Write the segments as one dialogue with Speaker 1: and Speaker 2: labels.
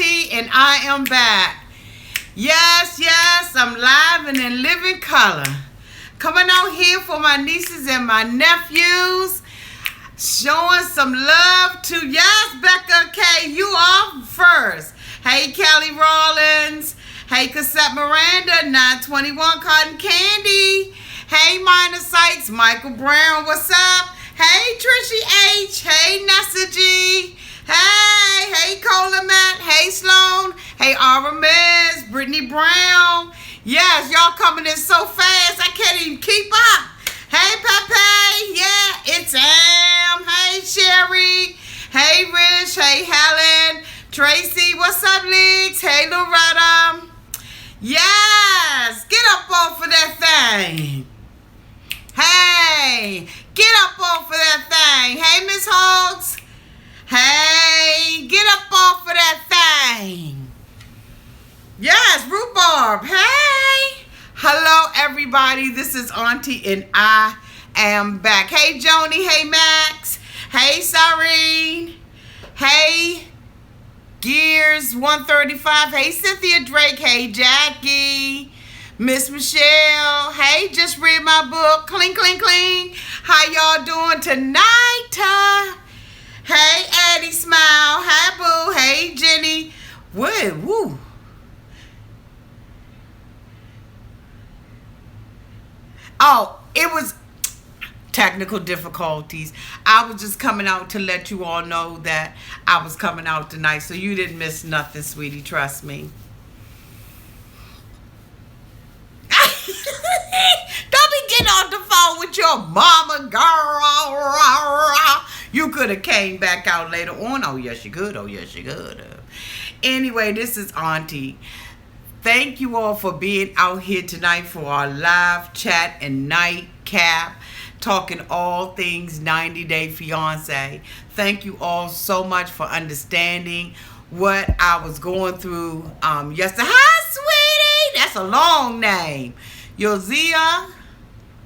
Speaker 1: Auntie, and I am back. Yes, I'm live and in living color. Coming out here for my nieces and my nephews. Showing some love to, yes, Becca K, you are first. Hey, Kelly Rollins. Hey, Cassette Miranda, 921 Cotton Candy. Hey, Minor Sykes, Michael Brown, what's up? Hey, Trishy H. Hey, Nessa G. Hey, Colamat. Hey, Sloan. Hey, Aramis, Brittany Brown. Yes, y'all coming in so fast, I can't even keep up. Hey, Pepe. Yeah, it's Am. Hey, Sherry. Hey, Rich. Hey, Helen. Tracy, what's up, Leaks? Hey, Loretta. Yes, get up off of that thing. Hey, get up off of that thing. Hey, Miss Hogs. Hey, get up off of that thing. Yes, Rhubarb. Hey. Hello, everybody. This is Auntie, and I am back. Hey, Joni. Hey, Max. Hey, Cyrene. Hey, Gears 135. Hey, Cynthia Drake. Hey, Jackie. Miss Michelle. Hey, just read my book. Cling, cling, cling. How y'all doing tonight? Hey, Addie Smile. Hey, Boo. Hey, Jenny. Woo. Oh, it was technical difficulties. I was just coming out to let you all know that I was coming out tonight, so you didn't miss nothing, sweetie. Trust me. Don't be getting on the phone with your mama, girl. You could have came back out later on. Oh, yes, you could. Anyway, this is Auntie. Thank you all for being out here tonight for our live chat and nightcap, talking all things 90 Day Fiancé. Thank you all so much for understanding what I was going through yesterday. Hi, sweetie. That's a long name. Yozia,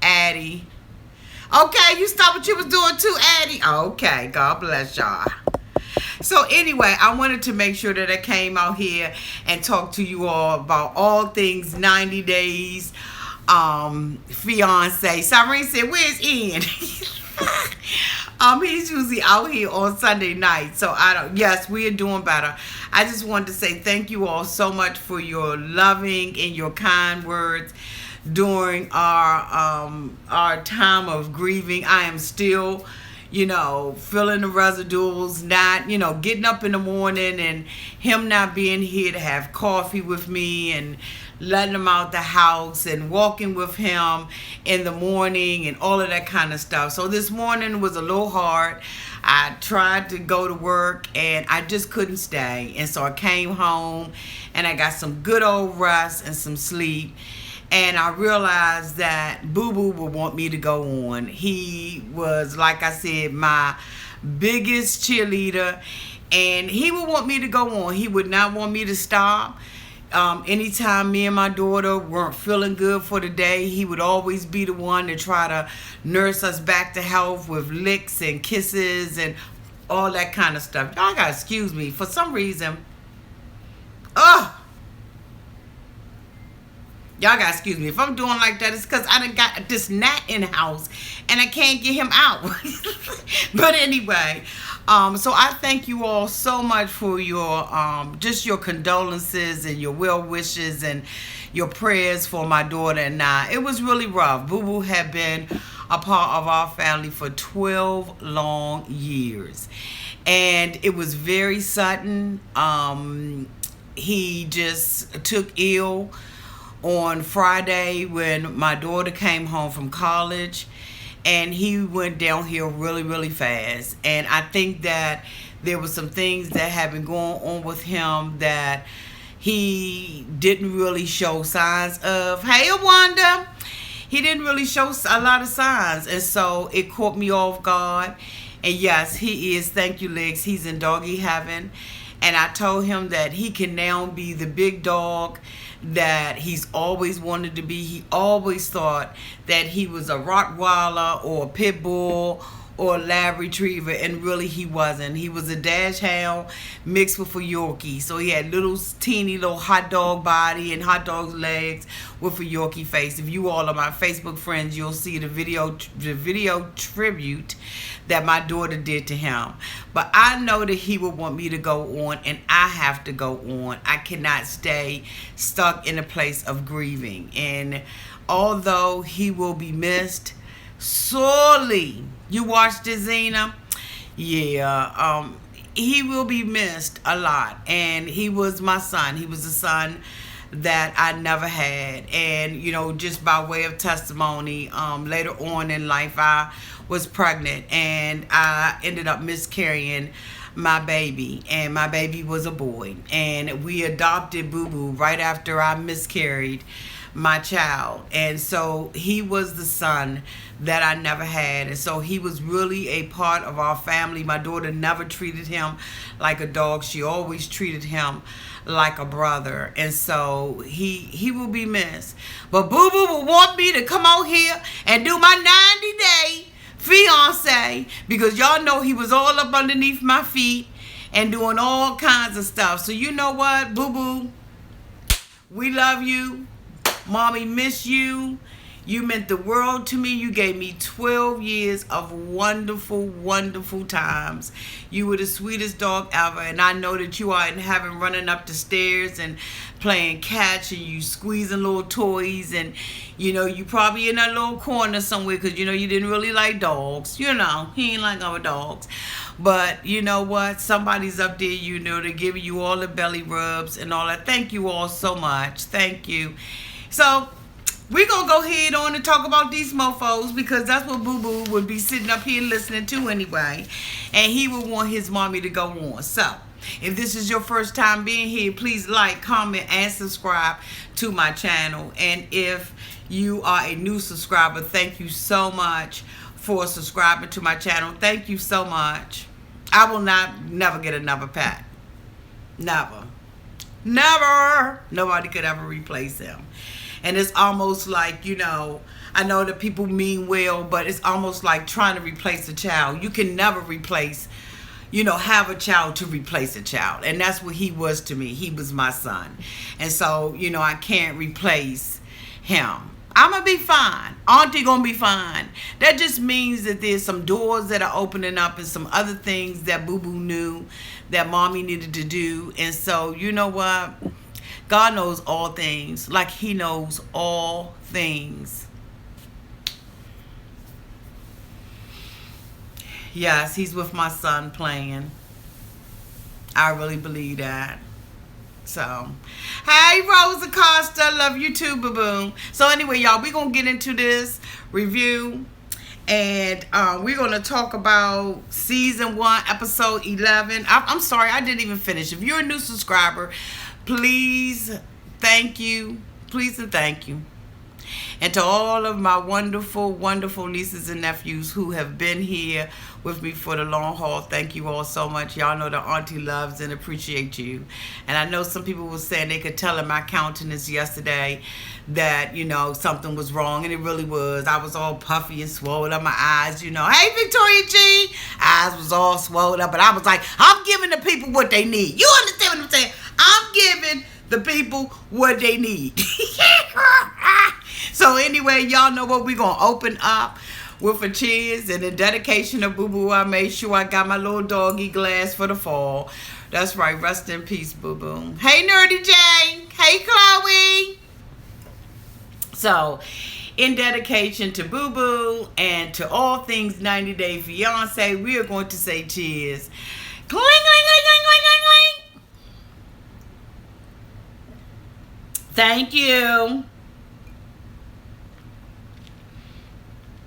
Speaker 1: Addie. Okay, you stopped what you was doing too, Addie. Okay, God bless y'all. So anyway, I wanted to make sure that I came out here and talked to you all about all things 90 days fiance. Cyrene said, where's Ian? He's usually out here on Sunday night. So yes, we are doing better. I just wanted to say thank you all so much for your loving and your kind words during our time of grieving. I am still, feeling the residuals, not, getting up in the morning and him not being here to have coffee with me and letting him out the house and walking with him in the morning and all of that kind of stuff. So this morning was a little hard. I tried to go to work and I just couldn't stay. And so I came home and I got some good old rest and some sleep. And I realized that Boo Boo would want me to go on. He was, like I said, my biggest cheerleader. And he would want me to go on. He would not want me to stop. Anytime me and my daughter weren't feeling good for the day, he would always be the one to try to nurse us back to health with licks and kisses and all that kind of stuff. Y'all gotta excuse me. For some reason, y'all gotta excuse me. If I'm doing like that, it's because I done got this gnat in the house and I can't get him out. But anyway, so I thank you all so much for your just your condolences and your well wishes and your prayers for my daughter and I. It was really rough. Boo Boo had been a part of our family for 12 long years. And it was very sudden. He just took ill on Friday when my daughter came home from college, and he went downhill really, really fast. And I think that there were some things that had been going on with him that he didn't really show signs of. Hey, Wanda. He didn't really show a lot of signs, and so it caught me off guard. And yes, he is, thank you, Legs, he's in doggy heaven. And I told him that he can now be the big dog that he's always wanted to be. He always thought that he was a Rottweiler or a Pit Bull or a lab retriever, and really he wasn't. He was a dash hound mixed with a Yorkie. So he had little teeny little hot dog body and hot dog legs with a Yorkie face. If you all are my Facebook friends, you'll see the video tribute that my daughter did to him. But I know that he would want me to go on, and I have to go on. I cannot stay stuck in a place of grieving. And although he will be missed sorely, you watched it, Zena? Yeah, he will be missed a lot. And he was my son. He was a son that I never had. And, you know, just by way of testimony, later on in life, I was pregnant and I ended up miscarrying my baby. And my baby was a boy. And we adopted Boo Boo right after I miscarried my child. And so he was the son that I never had. And so he was really a part of our family. My daughter never treated him like a dog. She always treated him like a brother. And so he will be missed. But Boo Boo will want me to come out here and do my 90-day fiancé, because y'all know he was all up underneath my feet and doing all kinds of stuff. So you know what, Boo Boo, we love you. Mommy miss you. You meant the world to me. You gave me 12 years of wonderful, wonderful times. You were the sweetest dog ever. And I know that you are in heaven running up the stairs and playing catch, and you squeezing little toys. And, you know, you probably in that little corner somewhere because, you know, you didn't really like dogs. You know, he ain't like other dogs. But you know what? Somebody's up there, you know, they're giving you all the belly rubs and all that. Thank you all so much. Thank you. So we're going to go ahead on and talk about these mofos, because that's what Boo Boo would be sitting up here listening to anyway. And he would want his mommy to go on. So if this is your first time being here, please like, comment, and subscribe to my channel. And if you are a new subscriber, thank you so much for subscribing to my channel. Thank you so much. I will never get another pat. Never. Never. Nobody could ever replace him. And it's almost like, you know, I know that people mean well, but it's almost like trying to replace a child. You can never replace, you know, have a child to replace a child. And that's what he was to me. He was my son. And so, you know, I can't replace him. I'm going to be fine. Auntie going to be fine. That just means that there's some doors that are opening up and some other things that Boo Boo knew that Mommy needed to do. And so, you know what? God knows all things, like he knows all things. Yes, he's with my son playing. I really believe that. So, hey, Rosa Costa, love you too, boo-boo. So anyway, y'all, we're going to get into this review. And we're going to talk about season 1, episode 11. I'm sorry, I didn't even finish. If you're a new subscriber, please, thank you. Please and thank you. And to all of my wonderful, wonderful nieces and nephews who have been here with me for the long haul, thank you all so much. Y'all know that Auntie loves and appreciates you. And I know some people were saying they could tell in my countenance yesterday that, you know, something was wrong, and it really was. I was all puffy and swollen up my eyes, you know. Hey, Victoria G! Eyes was all swollen up, but I was like, I'm giving the people what they need. You understand what I'm saying? I'm giving the people what they need. So anyway, y'all know what, we're going to open up with a cheers and a dedication of Boo Boo. I made sure I got my little doggy glass for the fall. That's right. Rest in peace, Boo Boo. Hey, Nerdy Jane. Hey, Chloe. So, in dedication to Boo Boo and to all things 90 Day Fiancé, we are going to say cheers. Cling, cling, cling, cling, cling, cling, cling. Thank you.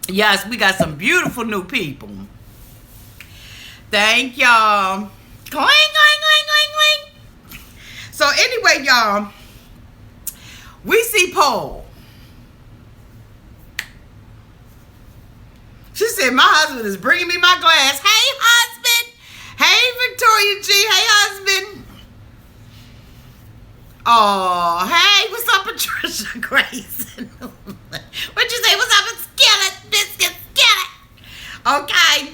Speaker 1: Yes, we got some beautiful new people. Thank y'all. Cling, cling, cling, cling, cling. So anyway, y'all, we see Paul. She said, my husband is bringing me my glass. Hey, husband. Hey, Victoria G. Hey, husband. Oh, hey, what's up, Patricia Grayson? What'd you say? What's up, Skillet? Biscuit, Skillet. Okay.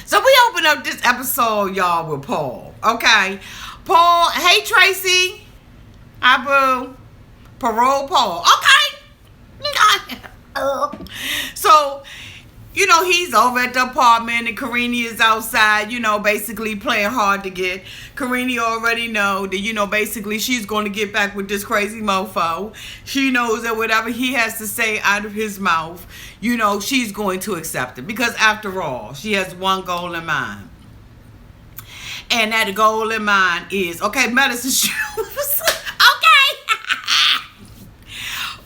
Speaker 1: So we open up this episode, y'all, with Paul. Okay. Paul, hey Tracy. Hi, boo. Parole Paul. Okay. So, he's over at the apartment and Karine is outside, basically playing hard to get. Karine already know that, basically she's going to get back with this crazy mofo. She knows that whatever he has to say out of his mouth, she's going to accept it. Because after all, she has one goal in mind. And that goal in mind is, okay, medicine shoes. Okay.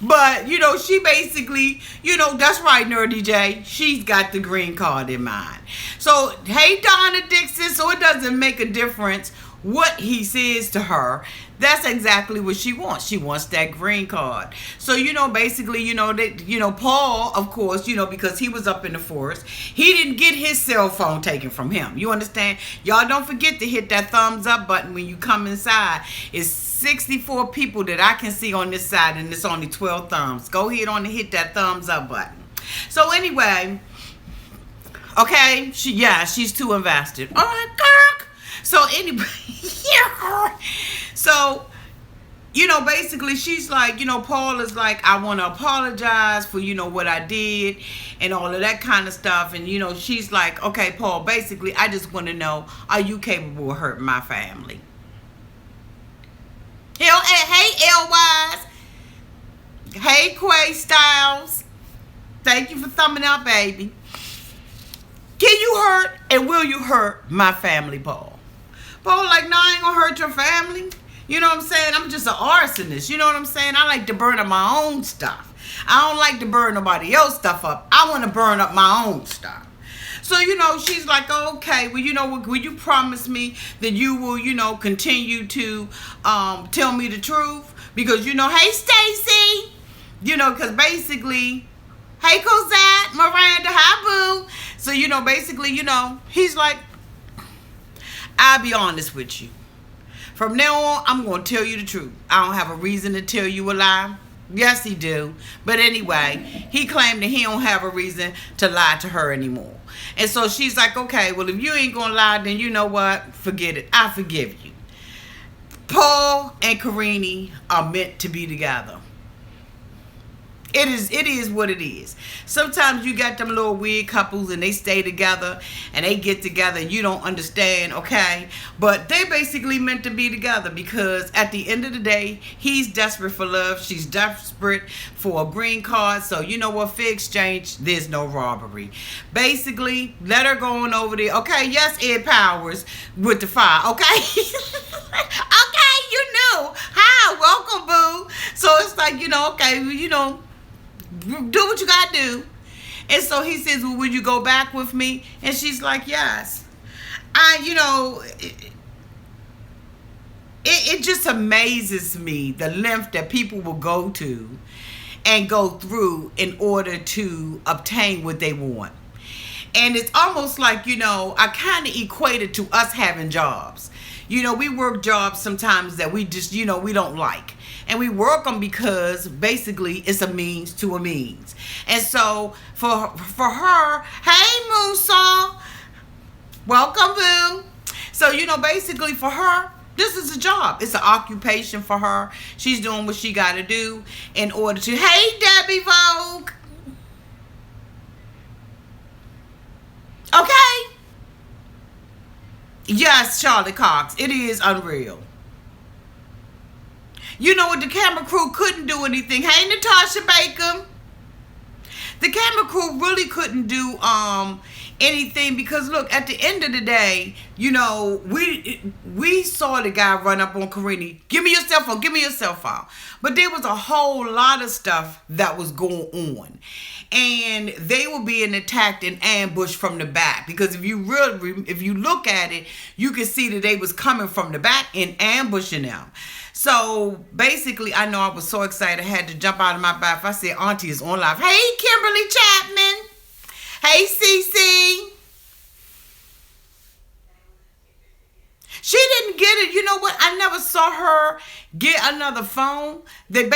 Speaker 1: But, she basically, that's right, Nerdy J. She's got the green card in mind. So, hey, Donna Dixon, so it doesn't make a difference what he says to her. That's exactly what she wants. She wants that green card. So, basically, that, Paul, of course, because he was up in the forest, he didn't get his cell phone taken from him. You understand? Y'all don't forget to hit that thumbs up button when you come inside. It's 64 people that I can see on this side, and it's only 12 thumbs. Go ahead on and hit that thumbs up button. So, anyway, okay, she's too invested. All right, Kirk. So, anyway, so, basically she's like, Paul is like, I want to apologize for, what I did and all of that kind of stuff. And, she's like, okay, Paul, basically, I just want to know, are you capable of hurting my family? Hey, L-Wise. Hey, Quay Styles. Thank you for thumbing up, baby. Can you hurt and will you hurt my family, Paul? Paul like, no, I ain't gonna hurt your family. You know what I'm saying? I'm just an arsonist. You know what I'm saying? I like to burn up my own stuff. I don't like to burn nobody else's stuff up. I want to burn up my own stuff. So, she's like, okay, well, will you promise me that you will, continue to tell me the truth? Because, hey, Stacy, because basically, hey, Cosette, Miranda, hi, boo. So, basically, he's like, I'll be honest with you. From now on, I'm going to tell you the truth. I don't have a reason to tell you a lie. Yes, he do. But anyway, he claimed that he don't have a reason to lie to her anymore. And so she's like, okay, well, if you ain't going to lie, then you know what? Forget it. I forgive you. Paul and Karine are meant to be together. It is what it is. Sometimes you got them little weird couples and they stay together and they get together and you don't understand, okay? But they basically meant to be together because at the end of the day, he's desperate for love. She's desperate for a green card. So you know what? For exchange, there's no robbery. Basically, let her go on over there. Okay, yes, Ed Powers with the fire, okay? Okay, you knew. Hi, welcome, boo. So it's like, okay, do what you gotta do. And so he says, well, would you go back with me? And she's like, yes. It just amazes me the length that people will go to and go through in order to obtain what they want. And it's almost like, I kind of equate it to us having jobs. We work jobs sometimes that we just, we don't like. And we work them because basically it's a means to a means. And so for her, hey Moonsaw, welcome boo. So, basically for her, this is a job. It's an occupation for her. She's doing what she got to do in order to, hey Debbie Vogue. Okay. Yes, Charlie Cox. It is unreal. You know what? The camera crew couldn't do anything. Hey, Natasha Baker. The camera crew really couldn't do anything because look, at the end of the day, we saw the guy run up on Karine. Give me your cell phone. Give me your cell phone. But there was a whole lot of stuff that was going on. And they were being attacked and ambushed from the back. Because if you look at it, you can see that they was coming from the back and ambushing them. So basically, I know I was so excited I had to jump out of my bath. I said, Auntie is on live. Hey, Kimberly Chapman. Hey, Cece. She didn't get it. You know what? I never saw her get another phone. They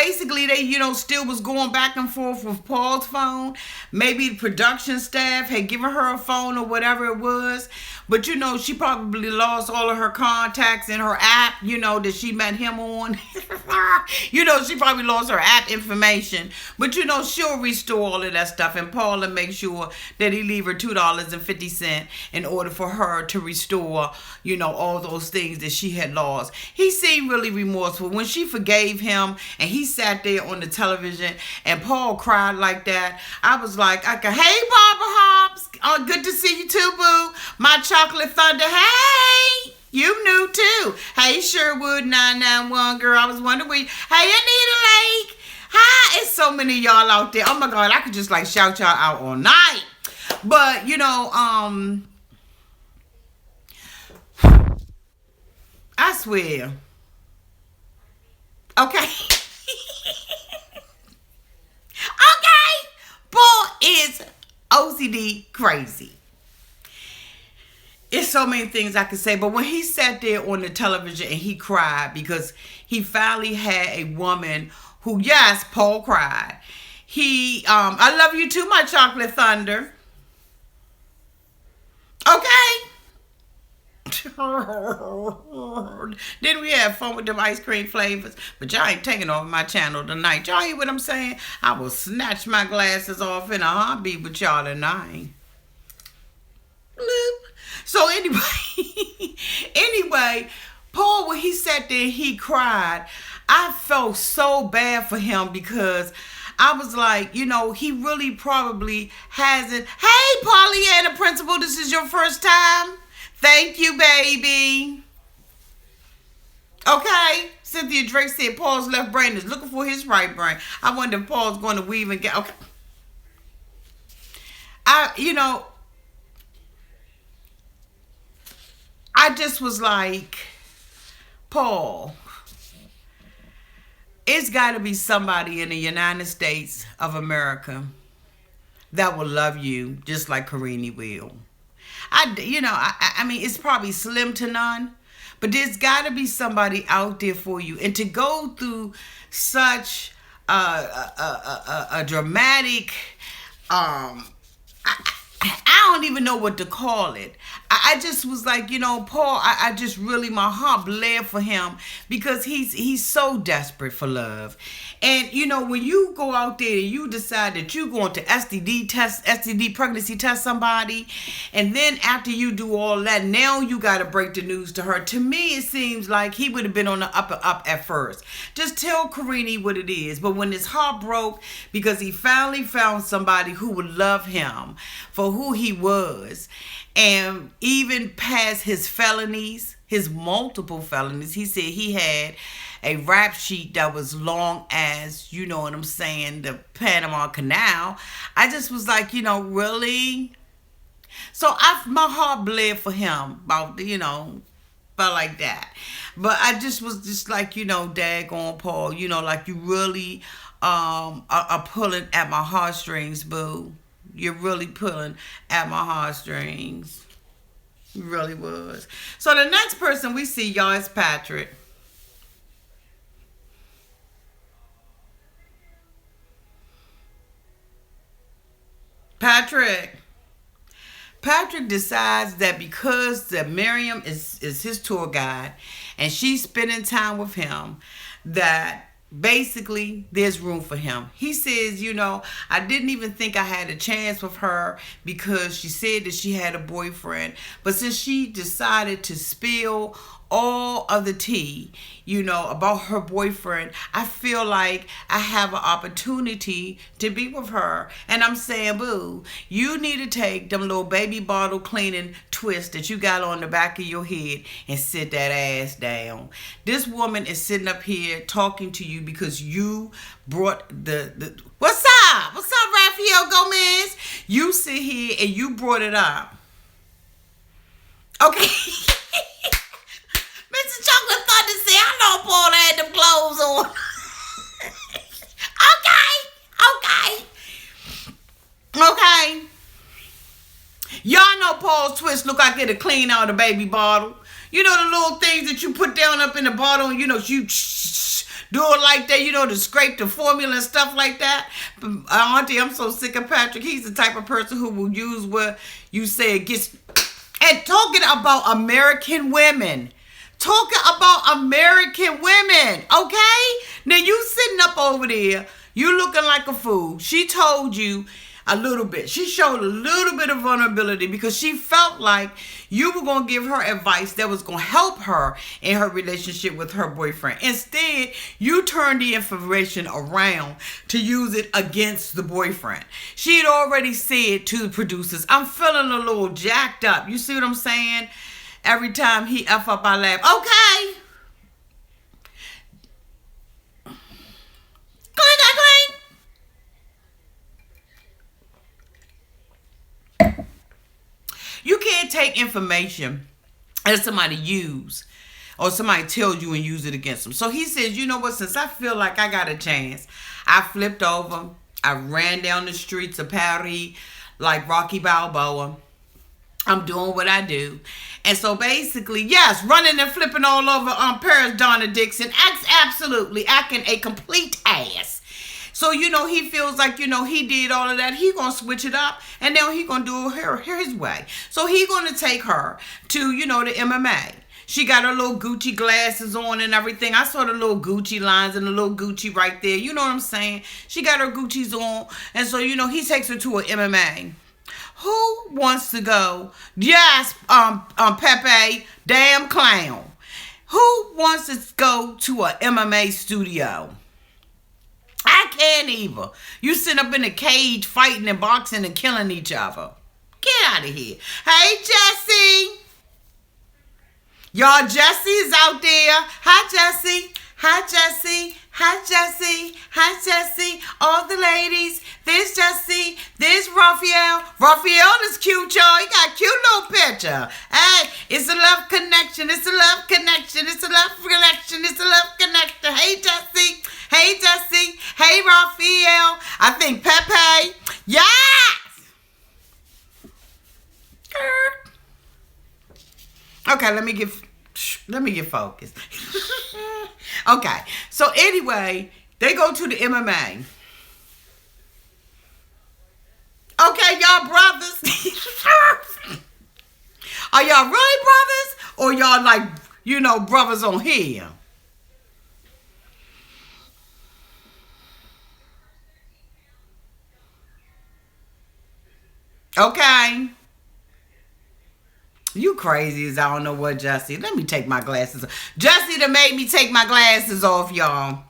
Speaker 1: still was going back and forth with Paul's phone. Maybe the production staff had given her a phone or whatever it was. But she probably lost all of her contacts in her app, that she met him on. She probably lost her app information. But she'll restore all of that stuff. And Paul will make sure that he leave her $2.50 in order for her to restore, all those things that she had lost. He seemed really remorseful. When she forgave him and he sat there on the television and Paul cried like that, I was like, hey, Barbara Hobbs, good to see you too, boo. My chocolate thunder, hey, you knew too. Hey, Sherwood 991, girl, I was wondering where you, hey, Anita Lake, hi, it's so many of y'all out there. Oh my God, I could just like shout y'all out all night. But, I swear. Okay. Okay. Paul is OCD crazy. It's so many things I could say, but when he sat there on the television and he cried because he finally had a woman who, yes, Paul cried. I love you too, my chocolate thunder. Okay. Then we have fun with them ice cream flavors, but y'all ain't taking over my channel tonight. Y'all hear what I'm saying? I will snatch my glasses off in a heartbeat with y'all tonight. Bloop. So anyway, Paul, when he sat there, he cried. I felt so bad for him because I was like, he really probably hasn't. Hey, Pollyanna Principal, this is your first time? Thank you, baby. Okay. Cynthia Drake said Paul's left brain is looking for his right brain. I wonder if Paul's going to weave and get. Okay. I just was like, Paul, it's got to be somebody in the United States of America that will love you just like Karine will. I mean, it's probably slim to none, but there's got to be somebody out there for you. And to go through such a dramatic, I don't even know what to call it. I just was like, Paul, I just really, my heart bled for him because he's so desperate for love. And, when you go out there and you decide that you're going to STD pregnancy test somebody, and then after you do all that, now you got to break the news to her. To me, it seems like he would have been on the up and up at first. Just tell Karine what it is. But when his heart broke because he finally found somebody who would love him for who he was, and even past his felonies, his multiple felonies, he said he had a rap sheet that was long as, you know what I'm saying, the Panama Canal. I just was like, really? So my heart bled for him about, felt like that. But I just was just like, daggone Paul, like you really are pulling at my heartstrings, boo. You're really pulling at my heartstrings. You really was. So the next person we see, y'all, is Patrick. Patrick decides that because that Miriam is his tour guide and she's spending time with him, that basically there's room for him. He says, I didn't even think I had a chance with her because she said that she had a boyfriend. But since she decided to spill all of the tea, about her boyfriend, I feel like I have an opportunity to be with her. And I'm saying, boo, you need to take them little baby bottle cleaning twists that you got on the back of your head and sit that ass down. This woman is sitting up here talking to you because you brought the what's up? What's up, Rafael Gomez? You sit here and you brought it up. Okay. Mr. Chocolate Thunder said, I know Paul had them clothes on. Okay. Y'all know Paul's twist look like it'll clean out a baby bottle. You know the little things that you put down up in the bottle, and you know, you do it like that, you know, to scrape the formula and stuff like that. Auntie, I'm so sick of Patrick. He's the type of person who will use what you say it gets. And talking about American women. Talking about American women, okay? Now you sitting up over there, you looking like a fool. She told you a little bit. She showed a little bit of vulnerability because she felt like you were going to give her advice that was going to help her in her relationship with her boyfriend. Instead, you turned the information around to use it against the boyfriend. She had already said to the producers, I'm feeling a little jacked up. You see what I'm saying? Every time he F up, I laugh. Okay. You can't take information that somebody use or somebody tells you and use it against them. So he says, you know what, since I feel like I got a chance, I flipped over. I ran down the streets of Paris like Rocky Balboa. I'm doing what I do. And so basically, yes, running and flipping all over Paris Donna Dixon. Absolutely acting a complete ass. So, you know, he feels like, you know, he did all of that. He gonna switch it up, and now he gonna do it his way. So he gonna take her to, you know, the MMA. She got her little Gucci glasses on and everything. I saw the little Gucci lines and the little Gucci right there. You know what I'm saying? She got her Gucci's on. And so, you know, he takes her to an MMA. Who wants to go? Yes, Pepe, damn clown. Who wants to go to a MMA studio? I can't either. You sit up in a cage fighting and boxing and killing each other. Get out of here. Hey, Jesse. Y'all, Jesse is out there. Hi, Jesse. Hi, Jesse. Hi, Jesse. Hi, Jesse. All the ladies. There's Jesse. There's Raphael. Raphael is cute, y'all. He got a cute little picture. Hey, it's a love connection. It's a love connection. It's a love connection. It's a love connection. Hey, Jesse. Hey, Jesse. Hey, Raphael. I think Pepe. Yes! Okay, let me get focused. Okay, so anyway, they go to the MMA. Okay, y'all brothers. Are y'all really brothers? Or y'all like, you know, brothers on here? Okay. You crazy as I don't know what, Jesse. Let me take my glasses off. Jesse done made me take my glasses off, y'all.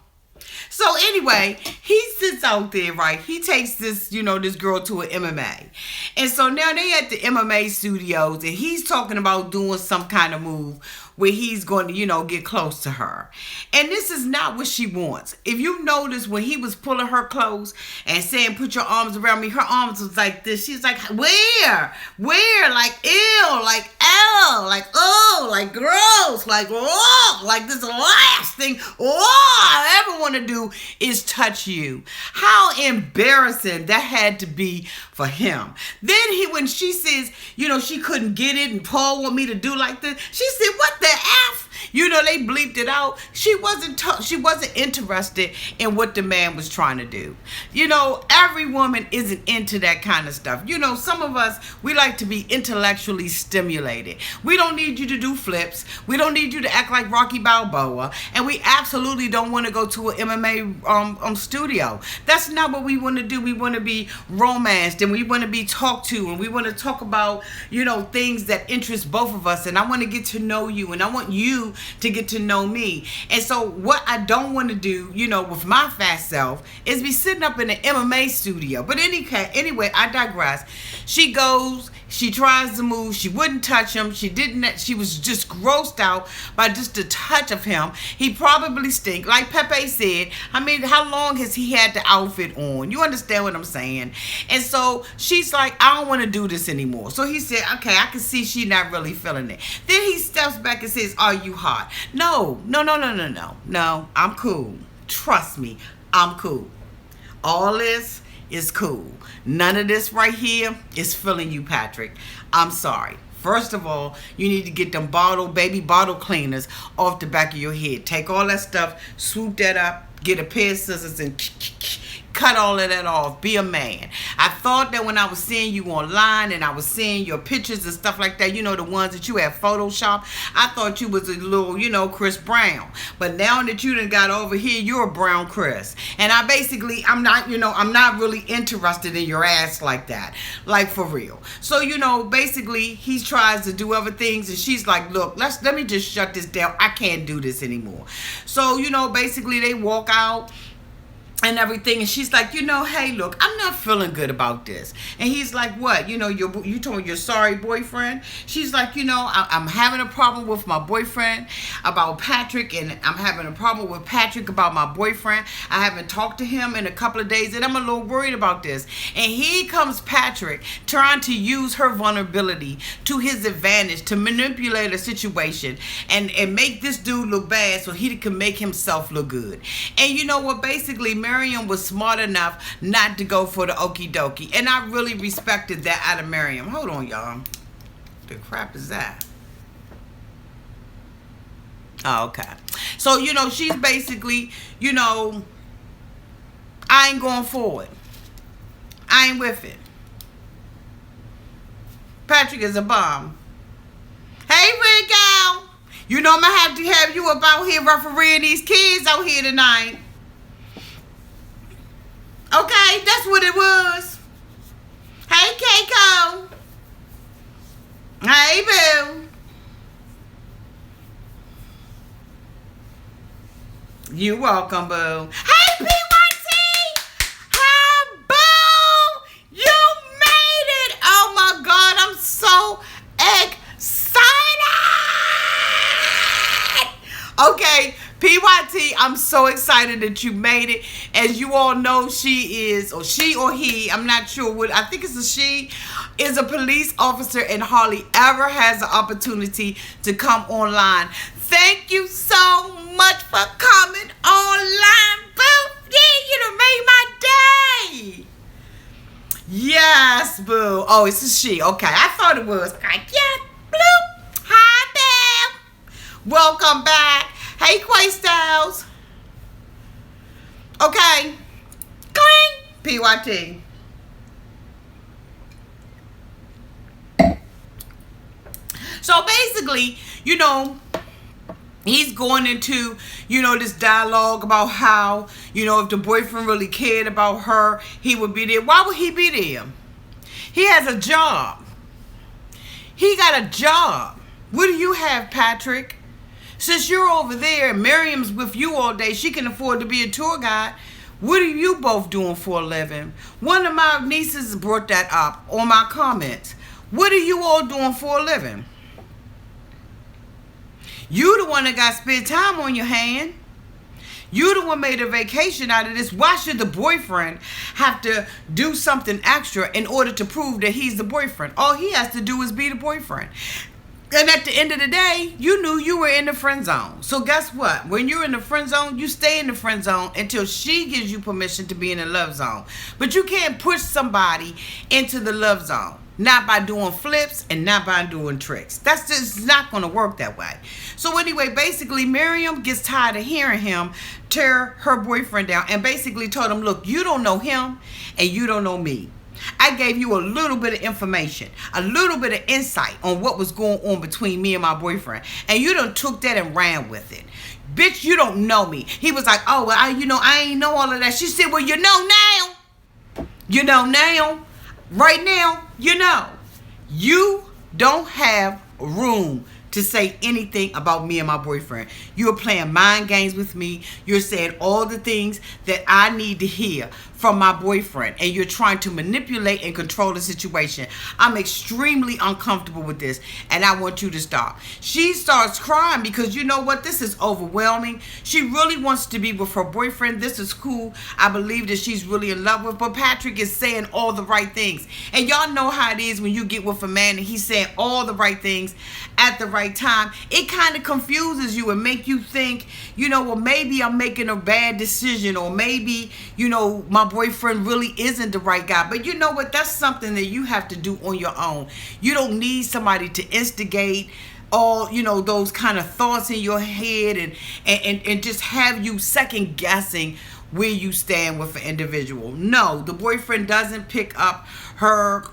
Speaker 1: So anyway, he sits out there, right? He takes this, you know, this girl to an MMA. And so now they at the MMA studios, and he's talking about doing some kind of move where he's going to, you know, get close to her. And this is not what she wants. If you notice, when he was pulling her close and saying, put your arms around me, her arms was like this. She's like, where? Where? Like, ew, like, ow, like, oh, like, gross, like, oh, like this last thing, oh, I ever want to do is touch you. How embarrassing that had to be for him. Then when she says, you know, she couldn't get it and Paul want me to do like this, she said, what the F? You know, they bleeped it out. She wasn't interested in what the man was trying to do. You know, every woman isn't into that kind of stuff. You know, some of us, we like to be intellectually stimulated. We don't need you to do flips. We don't need you to act like Rocky Balboa. And we absolutely don't want to go to an MMA studio. That's not what we want to do. We want to be romanced, and we want to be talked to, and we want to talk about, you know, things that interest both of us. And I want to get to know you, and I want you to get to know me. And so what I don't want to do, you know, with my fast self is be sitting up in the MMA studio. But anyway, I digress. She goes, she tries to move, she wouldn't touch him, she was just grossed out by just the touch of him. He probably stink. Like Pepe said, I mean, how long has he had the outfit on? You understand what I'm saying? And so she's like, I don't want to do this anymore. So he said, okay, I can see she not really feeling it. Then he steps back and says, are you hot? No, I'm cool. Trust me, I'm cool. All this is cool. None of this right here is feeling you, Patrick. I'm sorry. First of all, you need to get them baby bottle cleaners off the back of your head. Take all that stuff, swoop that up, get a pair of scissors and cut all of that off. Be a man. I thought that when I was seeing you online and I was seeing your pictures and stuff like that, you know, the ones that you have Photoshop, I thought you was a little, you know, Chris Brown. But now that you done got over here, you're a brown Chris. And I'm not, you know, I'm not really interested in your ass like that. Like, for real. So, you know, basically, he tries to do other things and she's like, look, let me just shut this down. I can't do this anymore. So, you know, basically they walk out and everything, and she's like, you know, hey, look, I'm not feeling good about this. And he's like, what? You know, you told your sorry boyfriend? She's like, you know, I'm having a problem with my boyfriend about Patrick, and I'm having a problem with Patrick about my boyfriend. I haven't talked to him in a couple of days, and I'm a little worried about this. And here comes Patrick trying to use her vulnerability to his advantage to manipulate a situation and make this dude look bad so he can make himself look good. And you know what? Basically, Miriam was smart enough not to go for the okie dokie. And I really respected that out of Miriam. Hold on, y'all. The crap is that? Oh, okay. So, you know, she's basically, you know, I ain't going for it. I ain't with it. Patrick is a bum. Hey, Rico. You know I'm going to have you up out here refereeing these kids out here tonight. Okay, that's what it was. Hey, Keiko. Hey, boo. You welcome, boo. Hey, PYT. Hi, boo. You made it. Oh, my God. I'm so excited. Okay. PYT, I'm so excited that you made it. As you all know, she or he, I'm not sure what, I think it's a she, is a police officer and hardly ever has the opportunity to come online. Thank you so much for coming online, boo. Yeah, you done made my day. Yes, boo. Oh, it's a she. Okay, I thought it was. Like, yeah, bloop. Hi, Bam. Welcome back. Hey, Quay Styles. Okay. Cling. PYT. So basically, you know, he's going into, you know, this dialogue about how, you know, if the boyfriend really cared about her, he would be there. Why would he be there? He has a job. He got a job. What do you have, Patrick? Since you're over there and Miriam's with you all day, she can afford to be a tour guide. What are you both doing for a living? One of my nieces brought that up on my comments. What are you all doing for a living? You the one that got spare time on your hand. You the one made a vacation out of this. Why should the boyfriend have to do something extra in order to prove that he's the boyfriend? All he has to do is be the boyfriend. And at the end of the day, you knew you were in the friend zone. So guess what? When you're in the friend zone, you stay in the friend zone until she gives you permission to be in the love zone. But you can't push somebody into the love zone. Not by doing flips and not by doing tricks. That's just not going to work that way. So anyway, basically, Miriam gets tired of hearing him tear her boyfriend down and basically told him, look, you don't know him and you don't know me. I gave you a little bit of information, a little bit of insight on what was going on between me and my boyfriend. And you done took that and ran with it. Bitch, you don't know me. He was like, oh, well, I ain't know all of that. She said, well, you know now. You know now. Right now, you know. You don't have room to say anything about me and my boyfriend. You're playing mind games with me. You're saying all the things that I need to hear from my boyfriend, and you're trying to manipulate and control the situation. I'm extremely uncomfortable with this, and I want you to stop. She starts crying because you know what? This is overwhelming. She really wants to be with her boyfriend. This is cool. I believe that she's really in love with, but Patrick is saying all the right things. And y'all know how it is when you get with a man and he's saying all the right things at the right right time, it kind of confuses you and make you think, well, maybe I'm making a bad decision, or maybe, my boyfriend really isn't the right guy. But you know what? That's something that you have to do on your own. You don't need somebody to instigate all those kind of thoughts in your head and just have you second guessing where you stand with an individual. No, the boyfriend doesn't pick up her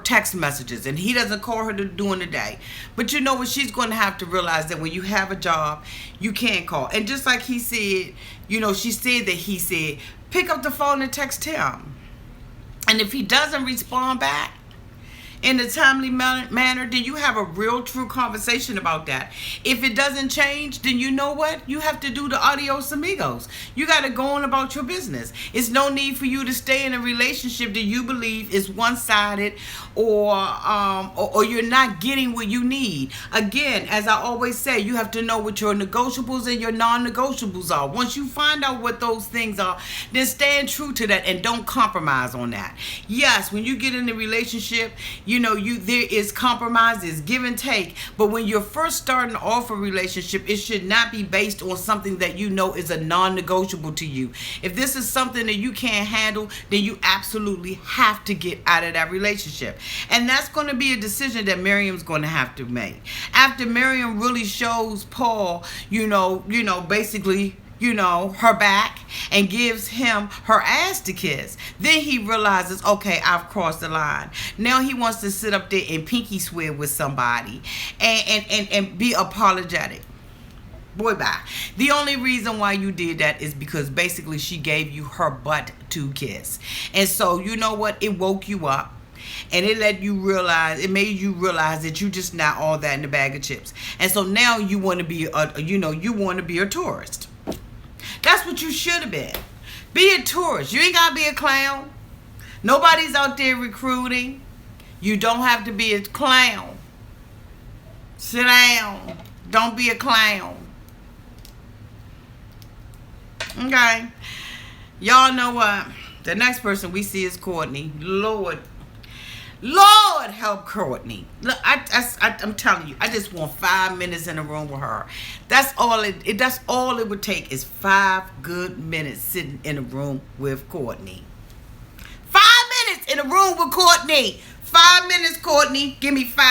Speaker 1: text messages, and he doesn't call her during the day. But you know what? She's going to have to realize that when you have a job, you can't call. And just like he said, she said that he said, pick up the phone and text him. And if he doesn't respond back in a timely manner, then you have a real true conversation about that. If it doesn't change, then you know what? You have to do the adios amigos. You got to go on about your business. It's no need for you to stay in a relationship that you believe is one-sided, or you're not getting what you need. Again, as I always say, you have to know what your negotiables and your non-negotiables are. Once you find out what those things are, then stand true to that and don't compromise on that. Yes, when you get in a relationship, there is compromise, there's give and take. But when you're first starting off a relationship, it should not be based on something that is a non-negotiable to you. If this is something that you can't handle, then you absolutely have to get out of that relationship. And that's going to be a decision that Miriam's going to have to make. After Miriam really shows Paul, basically, her back, and gives him her ass to kiss, then he realizes, okay, I've crossed the line. Now he wants to sit up there and pinky swear with somebody and be apologetic. Boy, bye. The only reason why you did that is because basically she gave you her butt to kiss. And so, you know what? It woke you up. And it made you realize that you just not all that in the bag of chips. And so now you want to be a tourist. That's what you should have been. Be a tourist. You ain't got to be a clown. Nobody's out there recruiting. You don't have to be a clown. Sit down. Don't be a clown. Okay. Y'all know what? The next person we see is Courtney. Lord help Courtney. Look, I'm telling you, I just want 5 minutes in a room with her. That's all it would take is 5 good minutes sitting in a room with Courtney. 5 minutes in a room with Courtney. 5 minutes, Courtney. Give me 5.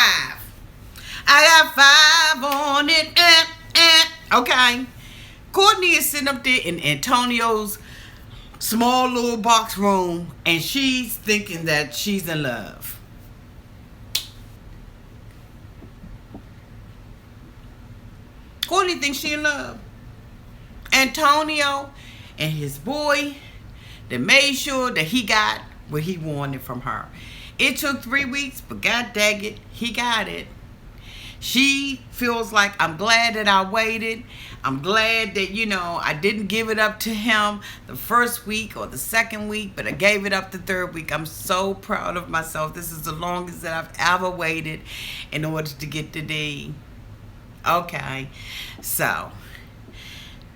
Speaker 1: I got 5 on it. Okay. Courtney is sitting up there in Antonio's small little box room, and she's thinking that she's in love. Courtney thinks she in love. Antonio and his boy, they made sure that he got what he wanted from her. It took 3 weeks, but god dang it, he got it. She feels like, I'm glad that I waited. I'm glad that, I didn't give it up to him the first week or the second week, but I gave it up the third week. I'm so proud of myself. This is the longest that I've ever waited in order to get the D. Okay, so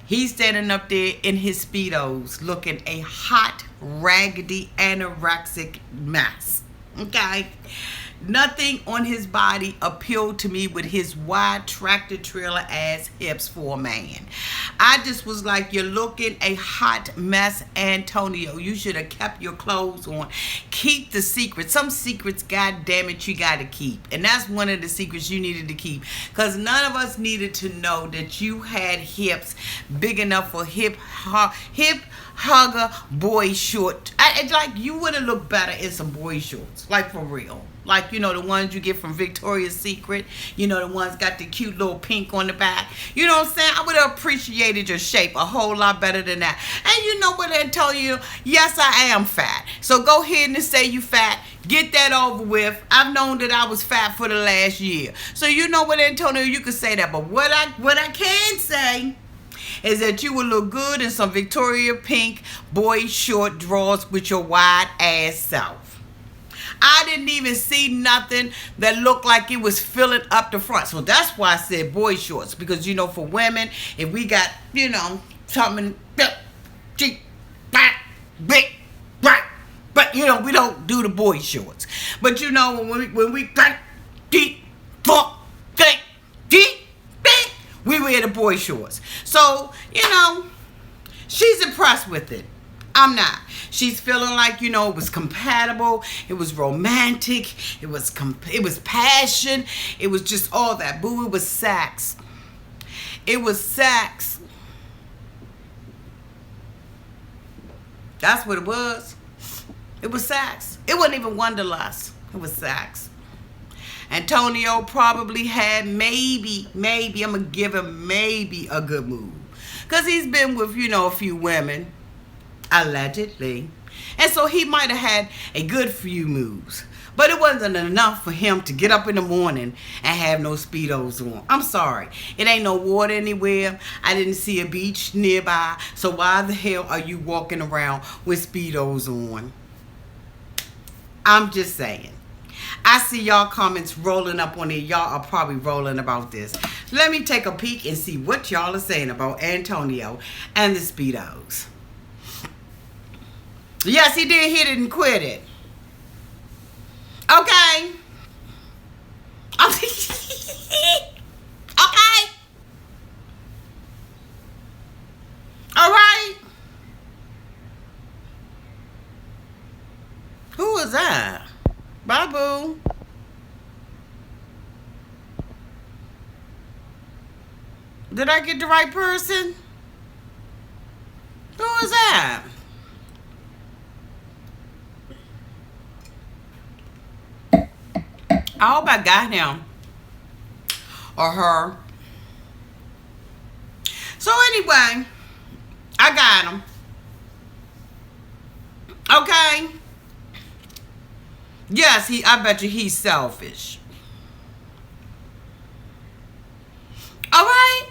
Speaker 1: he's standing up there in his Speedos looking a hot, raggedy, anorexic mess. Okay. Nothing on his body appealed to me with his wide tractor trailer ass hips for a man. I just was like, you're looking a hot mess, Antonio. You should have kept your clothes on. Keep the secret. Some secrets, god damn it, you got to keep. And that's one of the secrets you needed to keep. Because none of us needed to know that you had hips big enough for hip hugger boy short. Like, you would have looked better in some boy shorts. Like, for real. Like, the ones you get from Victoria's Secret. The ones got the cute little pink on the back. You know what I'm saying? I would have appreciated your shape a whole lot better than that. And you know what, Antonio? Yes, I am fat. So go ahead and say you fat. Get that over with. I've known that I was fat for the last year. So you know what, Antonio? You can say that. But what I can say is that you would look good in some Victoria pink boy short drawers with your wide ass self. I didn't even see nothing that looked like it was filling up the front. So that's why I said boy shorts. Because, for women, if we got, something, cheap, big, right. But, we don't do the boy shorts. But, when we deep, fuck, deep, wear the boy shorts. So, she's impressed with it. I'm not. She's feeling like, it was compatible. It was romantic. It was passion. It was just all that. Boo, it was sex. It was sex. That's what it was. It was sex. It wasn't even wanderlust. It was sex. Antonio probably had maybe, I'm going to give him maybe a good move. Because he's been with, a few women. Allegedly. And so he might have had a good few moves. But it wasn't enough for him to get up in the morning and have no Speedos on. I'm sorry. It ain't no water anywhere. I didn't see a beach nearby. So why the hell are you walking around with Speedos on? I'm just saying. I see y'all comments rolling up on it. Y'all are probably rolling about this. Let me take a peek and see what y'all are saying about Antonio and the Speedos. Yes, he did hit it and quit it. Okay. Okay. All right. Who was that? Bye-boo. Did I get the right person? Who was that? I hope I got him or her. So anyway, I got him. Okay. Yes, I bet you he's selfish. All right.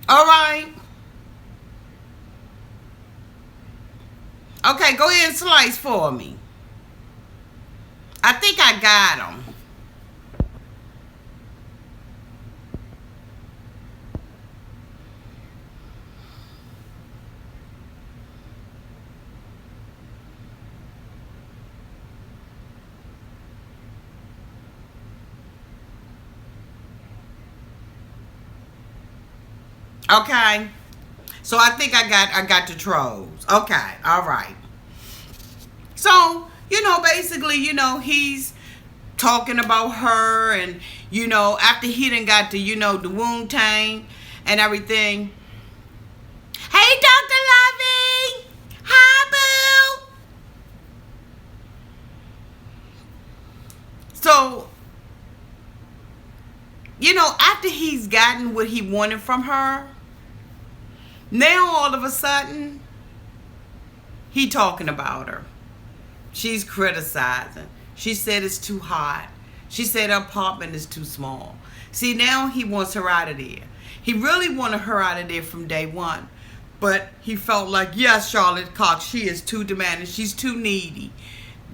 Speaker 1: All right. Okay, go ahead and slice for me. I think I got him. Okay. So I think I got the trolls. Okay. All right. So, basically, he's talking about her and, after he done got the, the wound tang and everything. Hey, Dr. Loving. Hi, boo. So, after he's gotten what he wanted from her, now all of a sudden, he talking about her. She's criticizing. She said it's too hot. She said her apartment is too small. See, now he wants her out of there. He really wanted her out of there from day one. But he felt like, yes, Charlotte Cox, she is too demanding. She's too needy.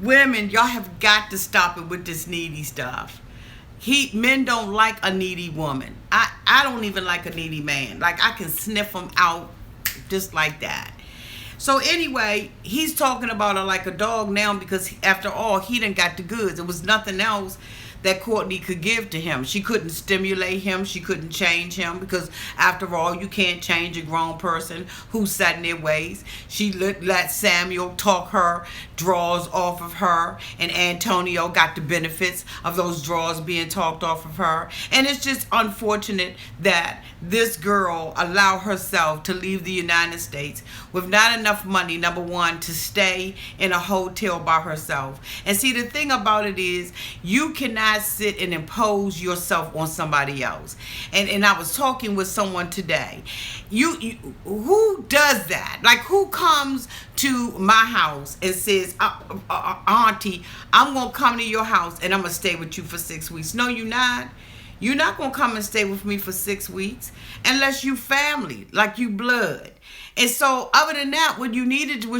Speaker 1: Women, y'all have got to stop it with this needy stuff. Men don't like a needy woman. I don't even like a needy man. Like, I can sniff them out just like that. So anyway, he's talking about her like a dog now because after all, he done got the goods. There was nothing else that Courtney could give to him. She couldn't stimulate him. She couldn't change him because after all, you can't change a grown person who's set in their ways. She let Samuel talk her draws off of her, and Antonio got the benefits of those draws being talked off of her. And it's just unfortunate that this girl allowed herself to leave the United States with not enough money, number one, to stay in a hotel by herself. And see, the thing about it is, you cannot sit and impose yourself on somebody else. And I was talking with someone today. Who does that? Like, who comes to my house and says, Auntie, I'm going to come to your house and I'm going to stay with you for 6 weeks? No, you're not. You're not going to come and stay with me for 6 weeks unless you family, like you blood. And so other than that, what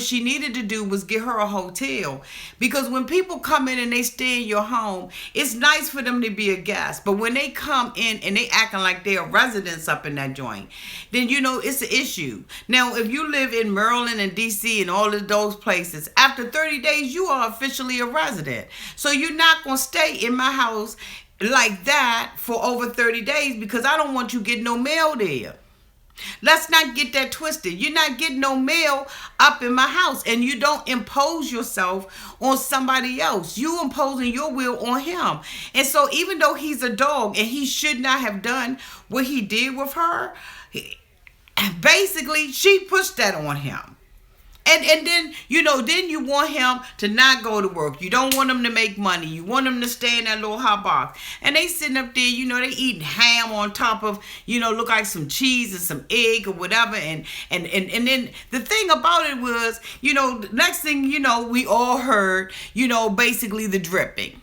Speaker 1: she needed to do was get her a hotel. Because when people come in and they stay in your home, it's nice for them to be a guest. But when they come in and they acting like they're residents up in that joint, then it's an issue. Now, if you live in Maryland and DC and all of those places, after 30 days, you are officially a resident. So you're not going to stay in my house like that for over 30 days because I don't want you getting no mail there. Let's not get that twisted. You're not getting no mail up in my house, and you don't impose yourself on somebody else. You imposing your will on him. And so even though he's a dog and he should not have done what he did with her, basically she pushed that on him. And then, then you want him to not go to work. You don't want him to make money. You want him to stay in that little hot box. And they sitting up there, they eating ham on top of, look like some cheese and some egg or whatever. And then the thing about it was, next thing, we all heard, basically the dripping.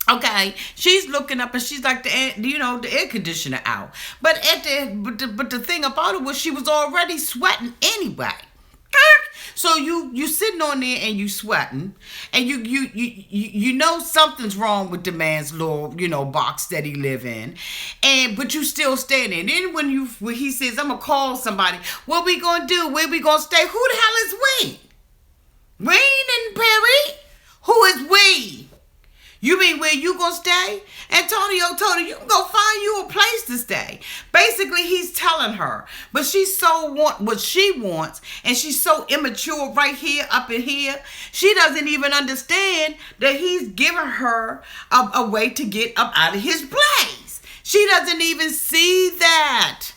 Speaker 1: Okay, she's looking up and she's like the air conditioner out. But the thing about it was she was already sweating anyway. So you sitting on there and you sweating, and you know something's wrong with the man's little box that he live in, but you still standing. And then when he says, I'm gonna call somebody, what we gonna do? Where we gonna stay? Who the hell is we? Rain and Perry? Who is we? You mean where you gonna stay? Antonio told her, you can go find you a place to stay. Basically, he's telling her. But she so want what she wants, and she's so immature right here, up in here. She doesn't even understand that he's giving her a way to get up out of his place. She doesn't even see that.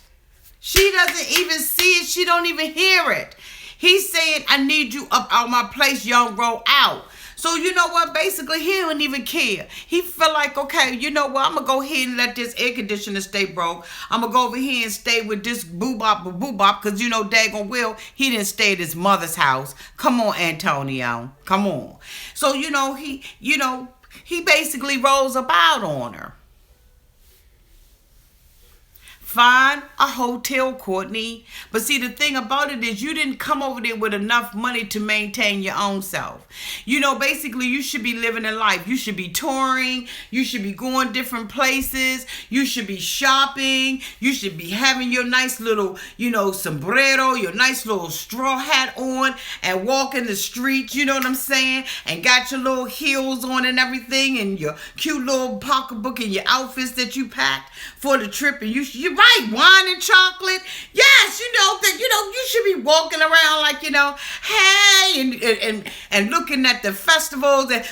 Speaker 1: She doesn't even see it. She don't even hear it. He's saying, I need you up out my place, young, roll out. So you know what? Basically, he don't even care. He feel like, okay, you know what? I'm going to go ahead and let this air conditioner stay broke. I'm going to go over here and stay with this boo-bop because, daggone Will, he didn't stay at his mother's house. Come on, Antonio. Come on. So, he basically rolls about on her. Find a hotel, Courtney. But see, the thing about it is you didn't come over there with enough money to maintain your own self. Basically, you should be living a life. You should be touring. You should be going different places. You should be shopping. You should be having your nice little, sombrero, your nice little straw hat on and walking the streets, you know what I'm saying? And got your little heels on and everything and your cute little pocketbook and your outfits that you packed for the trip. And you're right, wine and chocolate. Yes, you should be walking around like, hey, and looking at the festivals and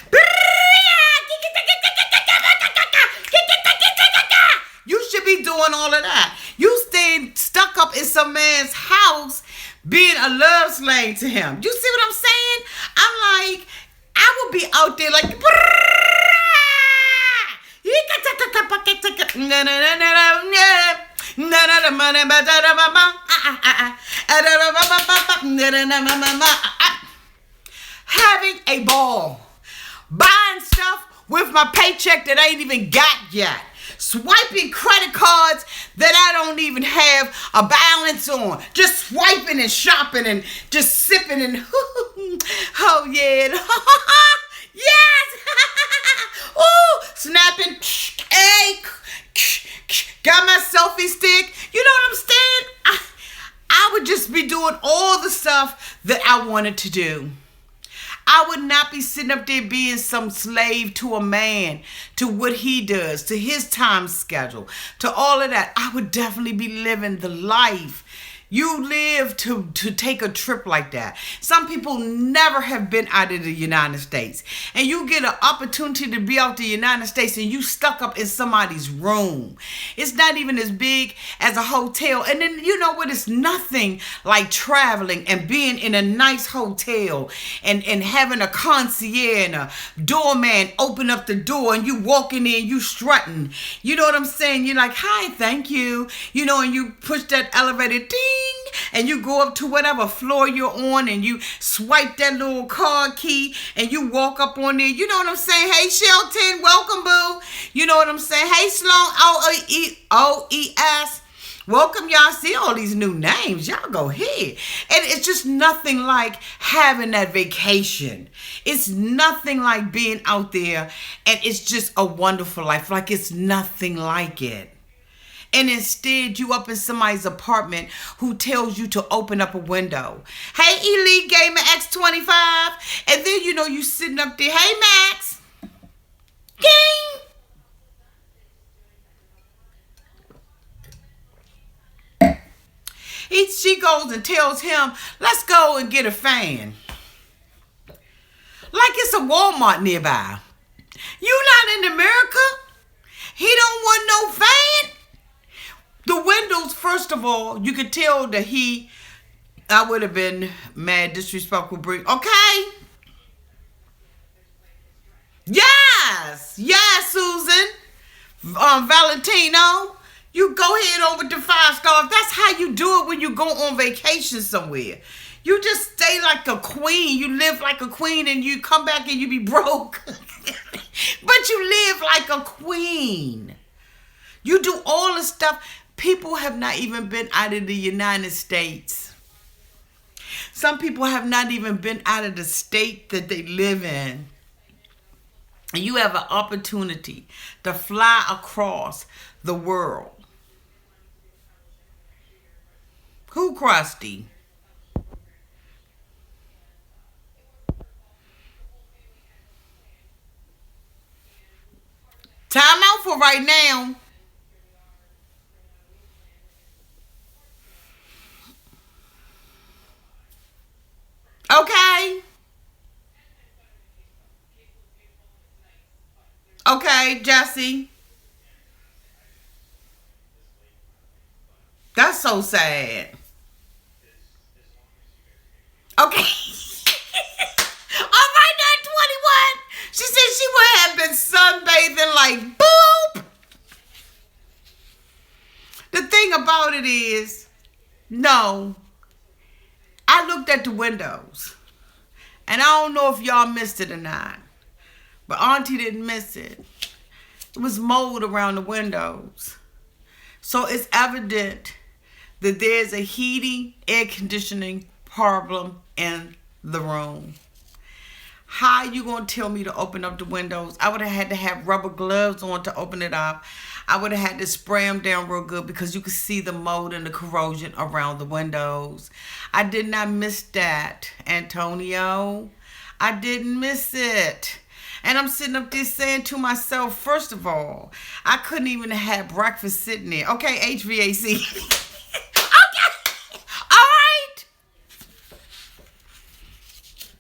Speaker 1: you should be doing all of that. You staying stuck up in some man's house being a love slang to him. You see what I'm saying? I'm like, I would be out there like having a ball, buying stuff with my paycheck that I ain't even got yet, swiping credit cards that I don't even have a balance on, just swiping and shopping and just sipping and oh yeah, yes, ooh, snapping, hey, got my selfie stick. You know what I'm saying? I would just be doing all the stuff that I wanted to do. I would not be sitting up there being some slave to a man, to what he does, to his time schedule, to all of that. I would definitely be living the life. You live to take a trip like that. Some people never have been out of the United States. And you get an opportunity to be out the United States and you stuck up in somebody's room. It's not even as big as a hotel. And then you know what? It's nothing like traveling and being in a nice hotel and having a concierge and a doorman open up the door and you walking in, you strutting. You know what I'm saying? You're like, hi, thank you. And you push that elevator, ding. And you go up to whatever floor you're on and you swipe that little card key and you walk up on there. You know what I'm saying? Hey, Shelton, welcome, boo. You know what I'm saying? Hey, Sloan, O-E-S. Welcome, y'all. See all these new names. Y'all go ahead. And it's just nothing like having that vacation. It's nothing like being out there and it's just a wonderful life. Like it's nothing like it. And instead, you up in somebody's apartment who tells you to open up a window. Hey, Elite Gamer X25. And then, you sitting up there. Hey, Max. Ding. She goes and tells him, let's go and get a fan. Like it's a Walmart nearby. You not in America? He don't want no fan? The windows, first of all, you could tell that I would have been mad, disrespectful, okay? Yes, Susan. Valentino. You go ahead over to 5 stars. That's how you do it when you go on vacation somewhere. You just stay like a queen. You live like a queen and you come back and you be broke. But you live like a queen. You do all the stuff. People have not even been out of the United States. Some people have not even been out of the state that they live in. And you have an opportunity to fly across the world. Who crusty? Time out for right now. Okay. Okay, Jesse. That's so sad. Okay. All right, now 21. She said she would have been sunbathing like boop. The thing about it is, no. I looked at the windows. And I don't know if y'all missed it or not. But Auntie didn't miss it. It was mold around the windows. So it's evident that there's a heating, air conditioning problem in the room. How you going to tell me to open up the windows? I would have had to have rubber gloves on to open it up. I would have had to spray them down real good because you could see the mold and the corrosion around the windows. I did not miss that, Antonio. I didn't miss it. And I'm sitting up there saying to myself, first of all, I couldn't even have breakfast sitting there. Okay, HVAC. Okay. All right.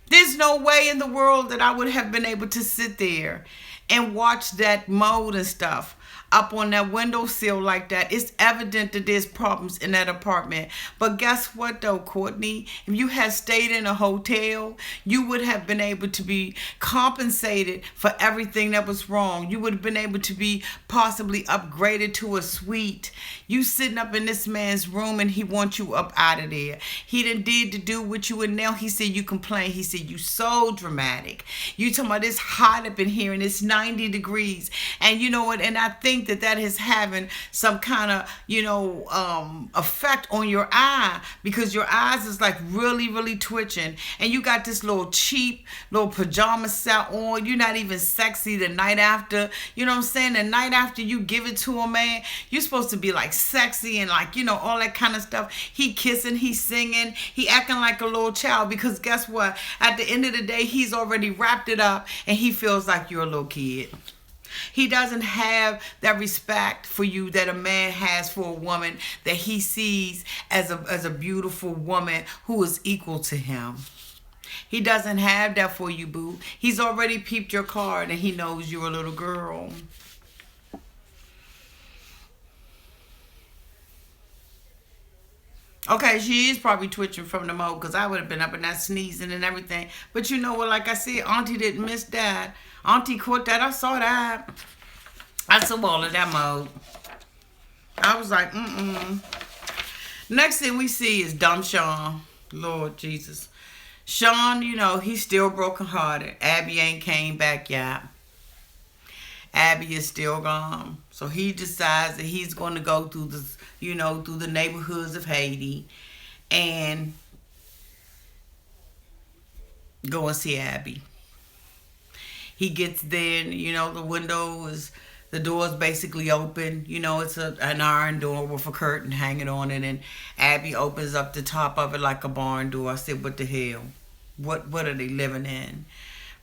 Speaker 1: There's no way in the world that I would have been able to sit there and watch that mold and stuff up on that windowsill like that. It's evident that there's problems in that apartment. But guess what though, Courtney? If you had stayed in a hotel, you would have been able to be compensated for everything that was wrong. You would have been able to be possibly upgraded to a suite. You sitting up in this man's room and he wants you up out of there. He done did to do with you and now he said you complain. He said you so dramatic. You talking about it's hot up in here and it's 90 degrees. And you know what? And I think that is having some kind of, effect on your eye because your eyes is like really, really twitching. And you got this little cheap little pajama set on. You're not even sexy the night after. You know what I'm saying? The night after you give it to a man, you're supposed to be like sexy and like, all that kind of stuff. He kissing, he singing, he acting like a little child because guess what? At the end of the day, he's already wrapped it up and he feels like you're a little kid. He doesn't have that respect for you that a man has for a woman that he sees as a beautiful woman who is equal to him. He doesn't have that for you, boo. He's already peeped your card and he knows you're a little girl. Okay, she is probably twitching from the mold because I would have been up in that sneezing and everything. But you know what? Like I said, Auntie didn't miss that. Auntie caught that. I saw that. I saw all of that mold. I was like, Next thing we see is dumb Sean. Lord Jesus. Sean, he's still brokenhearted. Abby ain't came back yet. Abby is still gone. So he decides that he's going to go through through the neighborhoods of Haiti and go and see Abby. He gets there and, the door is basically open. It's an iron door with a curtain hanging on it. And Abby opens up the top of it like a barn door. I said, what the hell? What are they living in?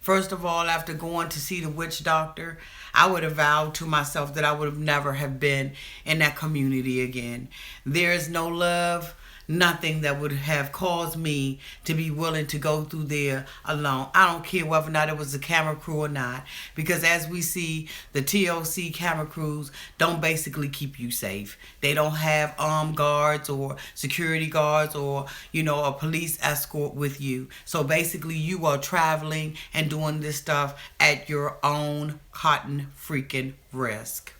Speaker 1: First of all, after going to see the witch doctor, I would have vowed to myself that I would have never have been in that community again. There is no love. nothing that would have caused me to be willing to go through there alone. I don't care whether or not it was a camera crew or not, because as we see, the TLC camera crews don't basically keep you safe. They don't have armed guards or security guards or, a police escort with you. So basically you are traveling and doing this stuff at your own cotton freaking risk.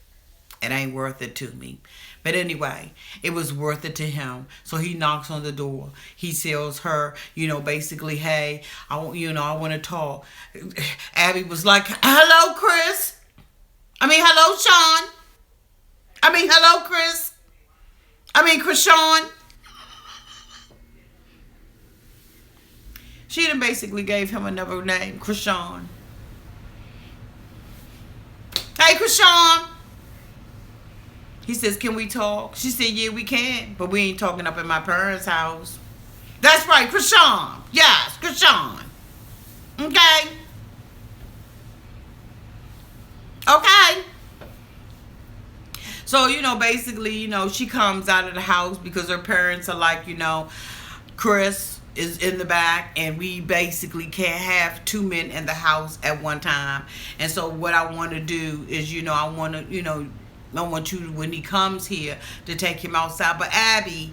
Speaker 1: It ain't worth it to me. But anyway, it was worth it to him. So he knocks on the door. He tells her, basically, hey, I want to talk. Abby was like, hello, Chris. Hello, Sean. Hello, Chris. Krishawn. She done basically gave him another name, Krishawn. Hey, Krishawn. He says, can we talk? She said, yeah, we can. But we ain't talking up in my parents' house. That's right, Krishawn. Yes, Krishawn. Okay. Okay. So, basically, she comes out of the house because her parents are like, Chris is in the back and we basically can't have two men in the house at one time. And so what I want to do is, I want you, when he comes here, to take him outside. But Abby,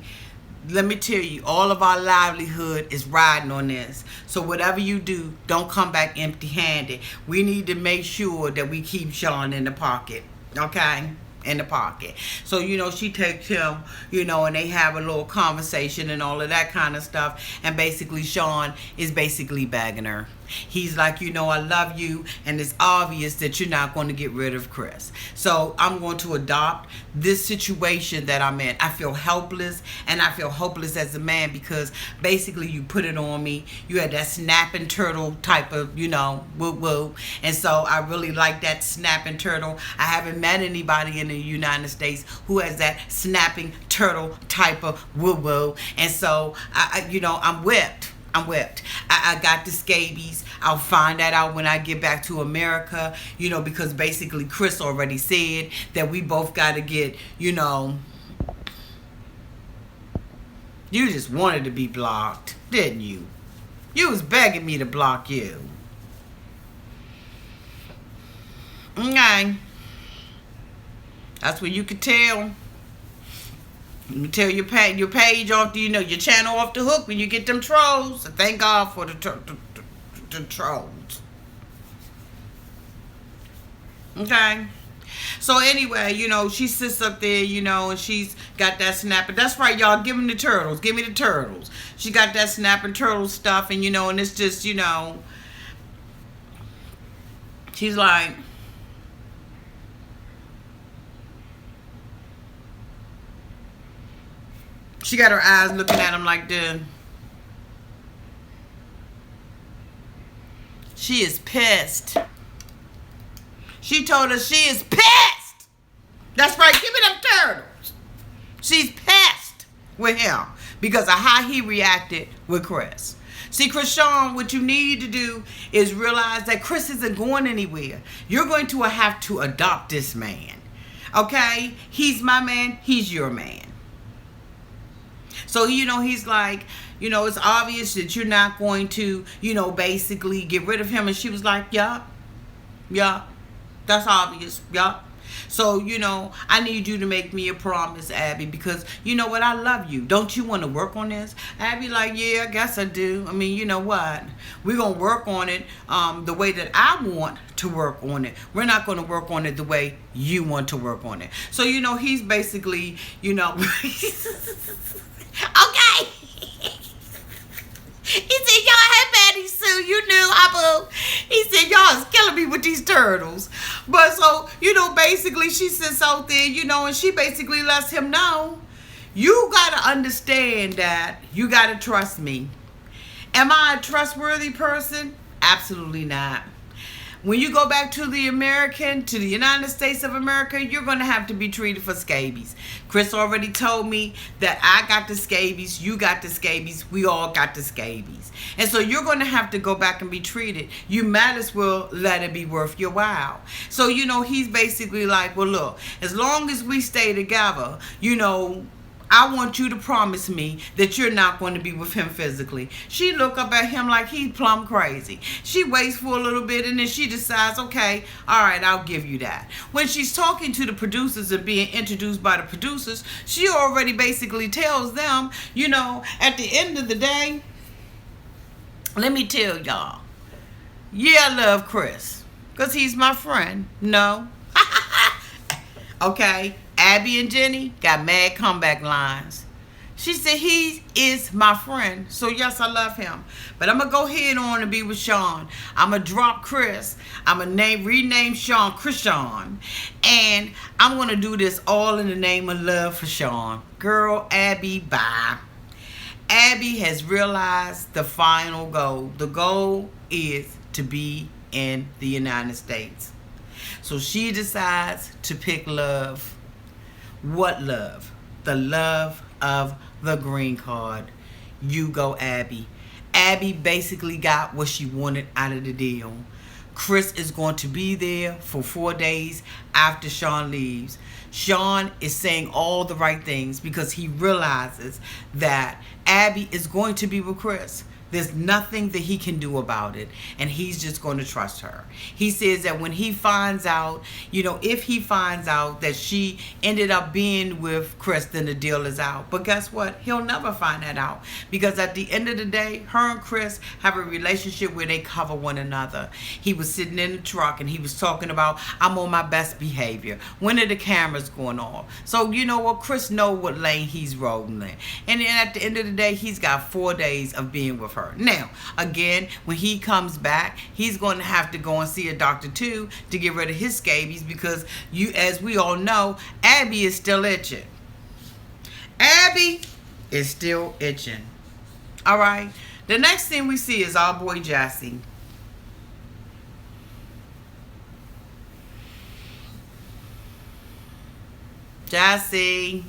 Speaker 1: let me tell you, all of our livelihood is riding on this. So whatever you do, don't come back empty-handed. We need to make sure that we keep Sean in the pocket. Okay? In the pocket. So, she takes him, and they have a little conversation and all of that kind of stuff. And basically, Sean is basically begging her. He's like, I love you, and it's obvious that you're not going to get rid of Chris. So I'm going to adopt this situation that I'm in. I feel helpless, and I feel hopeless as a man because basically you put it on me. You had that snapping turtle type of, woo-woo. And so I really like that snapping turtle. I haven't met anybody in the United States who has that snapping turtle type of woo-woo. And so, I'm whipped. I got the scabies. I'll find that out when I get back to America, because basically Chris already said that we both got to get, you just wanted to be blocked, didn't you? You was begging me to block you. Okay. That's what you could tell. You tell your page off, your channel off the hook when you get them trolls. So thank God for the trolls. Okay. So anyway, she sits up there, and she's got that snapping. That's right, y'all. Give me the turtles. Give me the turtles. She got that snapping turtle stuff, and and it's just, she's like, she got her eyes looking at him like this. She is pissed. She told us she is pissed. That's right. Give me them turtles. She's pissed with him because of how he reacted with Chris. See, Krishawn, what you need to do is realize that Chris isn't going anywhere. You're going to have to adopt this man. Okay? He's my man. He's your man. So, he's like, it's obvious that you're not going to, basically get rid of him. And she was like, yeah, that's obvious. Yeah. So, I need you to make me a promise, Abby, because you know what? I love you. Don't you want to work on this? Abby like, yeah, I guess I do. You know what? We're going to work on it the way that I want to work on it. We're not going to work on it the way you want to work on it. So, he's basically, okay. He said, y'all had Maddie Sue. You knew, Abu. He said, y'all is killing me with these turtles. But so, basically she sits out there, and she basically lets him know, you got to understand that you got to trust me. Am I a trustworthy person? Absolutely not. When you go back to the United States of America, you're going to have to be treated for scabies. Chris already told me that I got the scabies, you got the scabies, we all got the scabies. And so you're going to have to go back and be treated. You might as well let it be worth your while. So, he's basically like, well, look, as long as we stay together, I want you to promise me that you're not going to be with him physically. She look up at him like he's plumb crazy. She waits for a little bit and then she decides, okay, all right, I'll give you that. When she's talking to the producers and being introduced by the producers, she already basically tells them, at the end of the day, let me tell y'all, yeah, I love Chris because he's my friend. No. Okay, Abby and Jenny got mad comeback lines. She said, he is my friend, so yes, I love him. But I'm going to go ahead on and be with Sean. I'm going to drop Chris. I'm going to rename Sean Christian. And I'm going to do this all in the name of love for Sean. Girl, Abby, bye. Abby has realized the final goal. The goal is to be in the United States. So she decides to pick love. What love? The love of the green card. You go, Abby. Abby basically got what she wanted out of the deal. Chris is going to be there for 4 days after Sean leaves. Sean is saying all the right things because he realizes that Abby is going to be with Chris. There's nothing that he can do about it, and he's just going to trust her. He says that when he finds out, if he finds out that she ended up being with Chris, then the deal is out. But guess what? He'll never find that out because at the end of the day, her and Chris have a relationship where they cover one another. He was sitting in the truck, and he was talking about, I'm on my best behavior. When are the cameras going off? So, you know what? Chris knows what lane he's rolling in. And then at the end of the day, he's got 4 days of being with her. Now, again, when he comes back, he's going to have to go and see a doctor too to get rid of his scabies because as we all know, Abby is still itching. Abby is still itching. All right. The next thing we see is our boy Jesse. Jesse.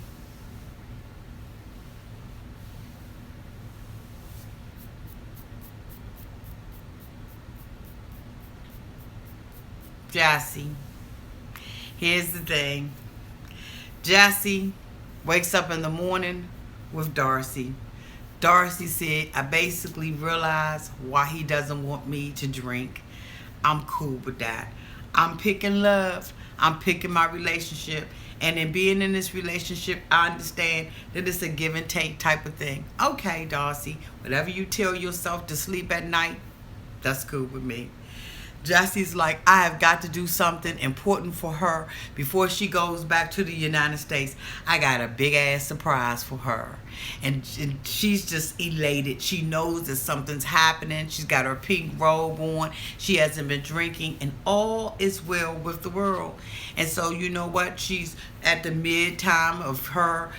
Speaker 1: Jesse. Here's the thing. Jesse wakes up in the morning with Darcy. Darcy said, I basically realized why he doesn't want me to drink. I'm cool with that. I'm picking love. I'm picking my relationship. And in being in this relationship, I understand that it's a give and take type of thing. Okay, Darcy, whatever you tell yourself to sleep at night, that's cool with me. Jesse's like, I have got to do something important for her before she goes back to the United States. I got a big ass surprise for her. And she's just elated. She knows that something's happening. She's got her pink robe on. She hasn't been drinking. And all is well with the world. And so, you know what? She's at the mid-time of her,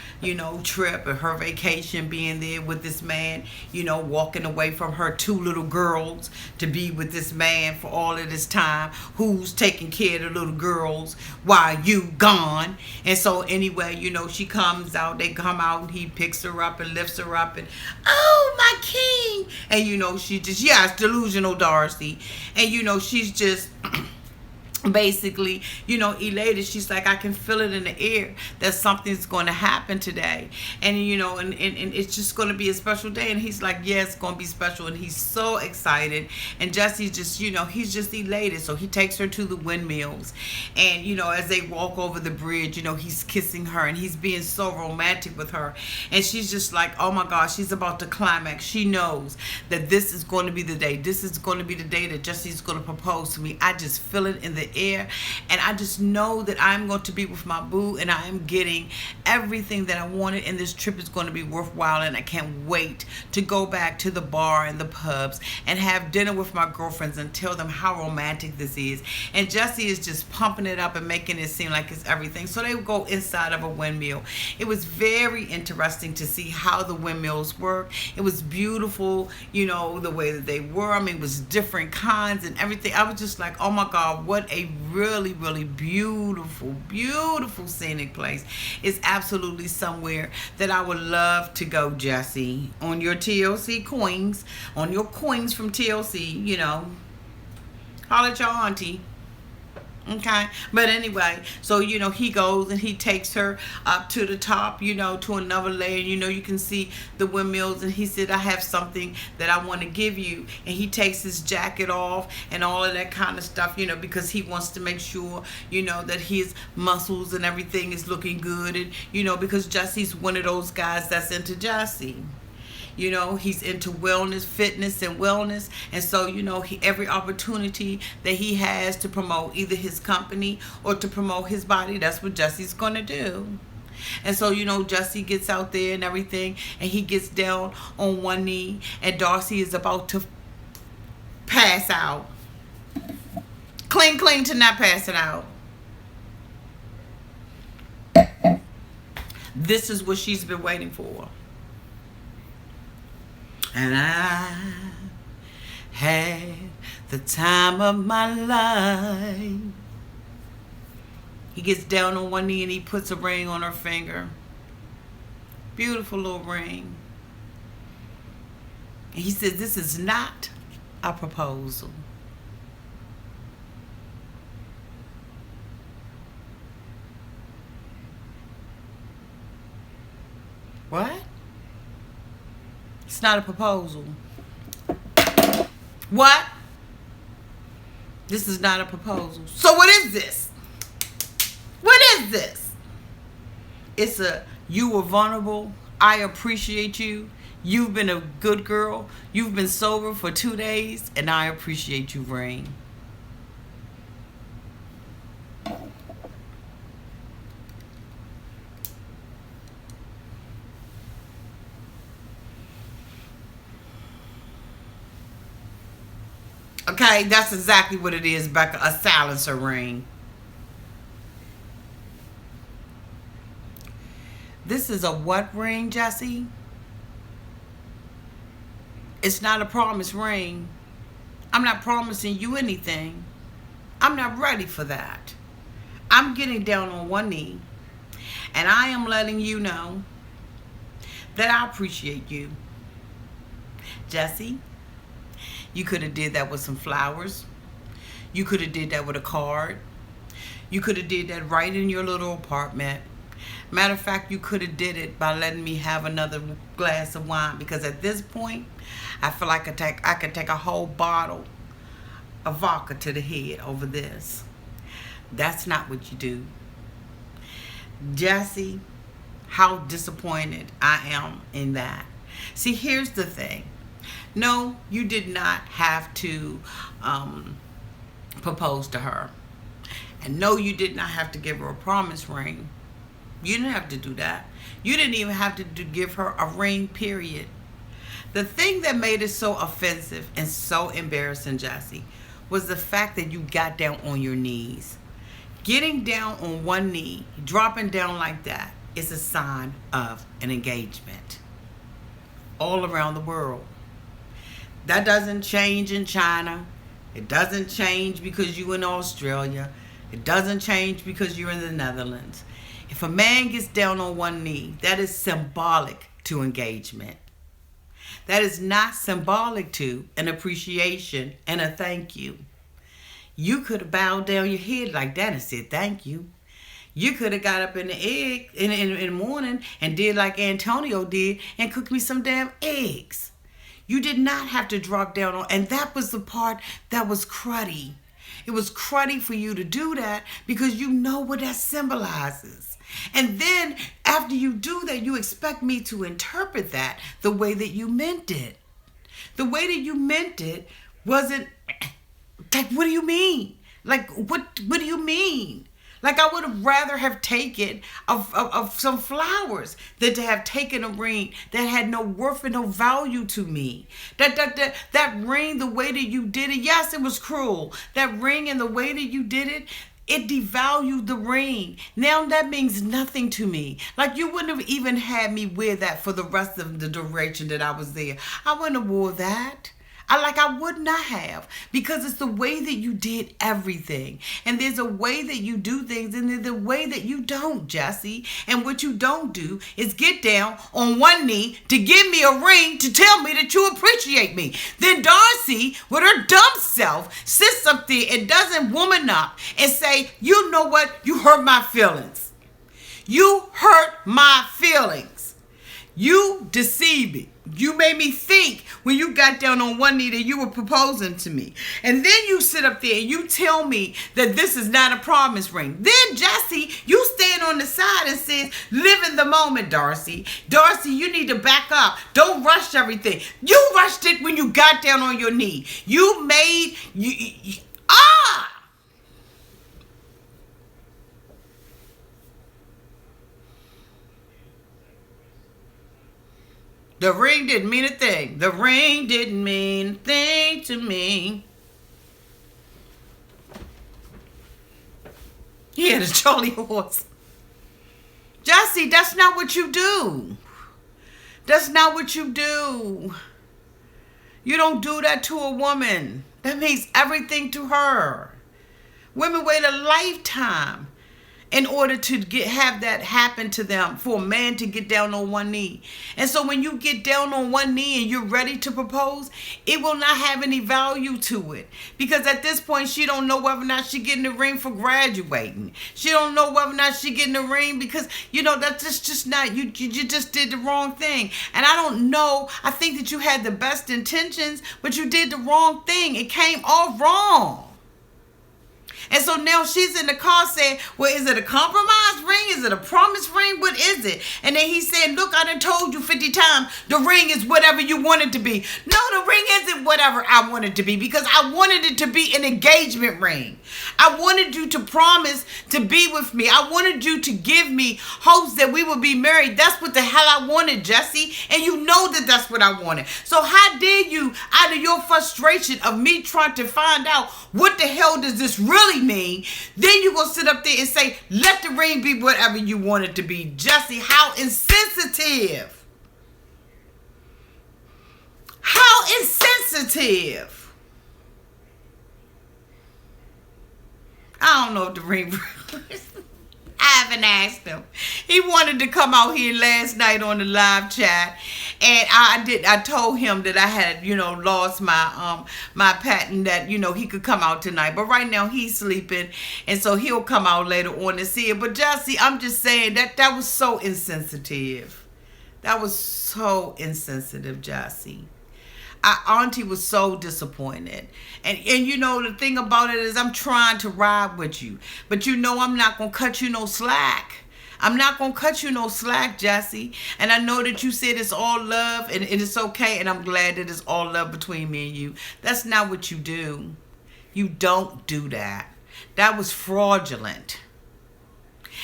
Speaker 1: trip or her vacation, being there with this man, walking away from her 2 little girls to be with this man for all of this time, who's taking care of the little girls while you gone. And so anyway, she comes out, they come out, and he picks her up and lifts her up and, oh, my king. And, she just, it's delusional Darcy. And, she's just... basically, elated. She's like, I can feel it in the air that something's going to happen today. And, and it's just going to be a special day. And he's like, yeah, it's going to be special. And he's so excited. And Jesse's just, he's just elated. So he takes her to the windmills. And, as they walk over the bridge, he's kissing her. And he's being so romantic with her. And she's just like, oh, my gosh, she's about to climax. She knows that this is going to be the day. This is going to be the day that Jesse's going to propose to me. I just feel it in the air, and I just know that I'm going to be with my boo, and I am getting everything that I wanted, and this trip is going to be worthwhile, and I can't wait to go back to the bar and the pubs and have dinner with my girlfriends and tell them how romantic this is. And Jesse is just pumping it up and making it seem like it's everything. So they would go inside of a windmill. It was very interesting to see how the windmills work. It was beautiful, the way that they were. I mean, it was different kinds and everything. I was just like, oh my God, what a really, really beautiful, beautiful scenic place. It's absolutely somewhere that I would love to go, Jesse. On your TLC coins, on your coins from TLC, holler at your auntie. Okay, but anyway, so he goes and he takes her up to the top, to another layer. You can see the windmills, and he said, "I have something that I want to give you." And he takes his jacket off and all of that kind of stuff, because he wants to make sure, that his muscles and everything is looking good, and because Jesse's one of those guys that's into Jesse. He's into wellness, fitness, and wellness. And so, every opportunity that he has to promote either his company or to promote his body, that's what Jesse's going to do. And so, Jesse gets out there and everything, and he gets down on one knee, and Darcy is about to pass out. Cling, cling to not passing out. This is what she's been waiting for. And I had the time of my life. He gets down on one knee and he puts a ring on her finger. Beautiful little ring. And he says, "This is not a proposal." What? It's not a proposal. What? This is not a proposal. So what is this? What is this? It's you were vulnerable. I appreciate you. You've been a good girl. You've been sober for 2 days, and I appreciate you, ring. Okay, that's exactly what it is, Becca. A silencer ring. This is a what ring, Jesse? It's not a promise ring. I'm not promising you anything. I'm not ready for that. I'm getting down on one knee, and I am letting you know that I appreciate you. Jesse, you could have did that with some flowers. You could have did that with a card. You could have did that right in your little apartment. Matter of fact, you could have did it by letting me have another glass of wine, because at this point, I feel like I could take a whole bottle of vodka to the head over this. That's not what you do. Jesse, how disappointed I am in that. See, here's the thing. No, you did not have to propose to her. And no, you did not have to give her a promise ring. You didn't have to do that. You didn't even have to give her a ring, period. The thing that made it so offensive and so embarrassing, Jesse, was the fact that you got down on your knees. Getting down on one knee, dropping down like that, is a sign of an engagement all around the world. That doesn't change in China. It doesn't change because you're in Australia. It doesn't change because you're in the Netherlands. If a man gets down on one knee, that is symbolic to engagement. That is not symbolic to an appreciation and a thank you. You could have bowed down your head like that and said thank you. You could have got up in the morning and did like Antonio did and cooked me some damn eggs. You did not have to drop down on, and that was the part that was cruddy. It was cruddy for you to do that because you know what that symbolizes. And then after you do that, you expect me to interpret that the way that you meant it. The way that you meant it wasn't like, what do you mean? Like, what do you mean? Like, I would have rather have taken of some flowers than to have taken a ring that had no worth and no value to me. That ring, the way that you did it, yes, it was cruel. That ring and the way that you did it, it devalued the ring. Now that means nothing to me. Like, you wouldn't have even had me wear that for the rest of the duration that I was there. I wouldn't have wore that. I would not have, because it's the way that you did everything. And there's a way that you do things, and there's a way that you don't, Jesse. And what you don't do is get down on one knee to give me a ring to tell me that you appreciate me. Then Darcy, with her dumb self, sits up there and doesn't woman up and say, you know what? You hurt my feelings. You hurt my feelings. You deceived me. You made me think when you got down on one knee that you were proposing to me. And then you sit up there and you tell me that this is not a promise ring. Then, Jesse, you stand on the side and says, live in the moment, Darcy. Darcy, you need to back up. Don't rush everything. You rushed it when you got down on your knee. You made... The ring didn't mean a thing. The ring didn't mean a thing to me. Yeah, the Charlie horse. Jesse, that's not what you do. That's not what you do. You don't do that to a woman. That means everything to her. Women wait a lifetime in order to have that happen to them, for a man to get down on one knee. And so when you get down on one knee and you're ready to propose, it will not have any value to it. Because at this point, she don't know whether or not she getting the ring for graduating. She don't know whether or not she getting the ring because, that's just not, you just did the wrong thing. And I don't know, I think that you had the best intentions, but you did the wrong thing. It came off wrong. And so now she's in the car saying, well, is it a compromise ring? Is it a promise ring? What is it? And then he's saying, look, I done told you 50 times, the ring is whatever you want it to be. No, the ring isn't whatever I want it to be, because I wanted it to be an engagement ring. I wanted you to promise to be with me. I wanted you to give me hopes that we would be married. That's what the hell I wanted, Jesse. And you know that that's what I wanted. So how dare you, out of your frustration of me trying to find out what the hell does this really mean, then you gonna sit up there and say, let the ring be whatever you want it to be. Jesse, how insensitive. How insensitive. I don't know if the ring... I haven't asked him. He wanted to come out here last night on the live chat, and I told him that I had, lost my my patent, that, he could come out tonight. But right now he's sleeping, and so he'll come out later on to see it. But Jesse, I'm just saying that was so insensitive. That was so insensitive, Jesse. Auntie was so disappointed. And the thing about it is, I'm trying to ride with you. But I'm not going to cut you no slack. I'm not going to cut you no slack, Jesse. And I know that you said it's all love and it's okay. And I'm glad that it's all love between me and you. That's not what you do. You don't do that. That was fraudulent.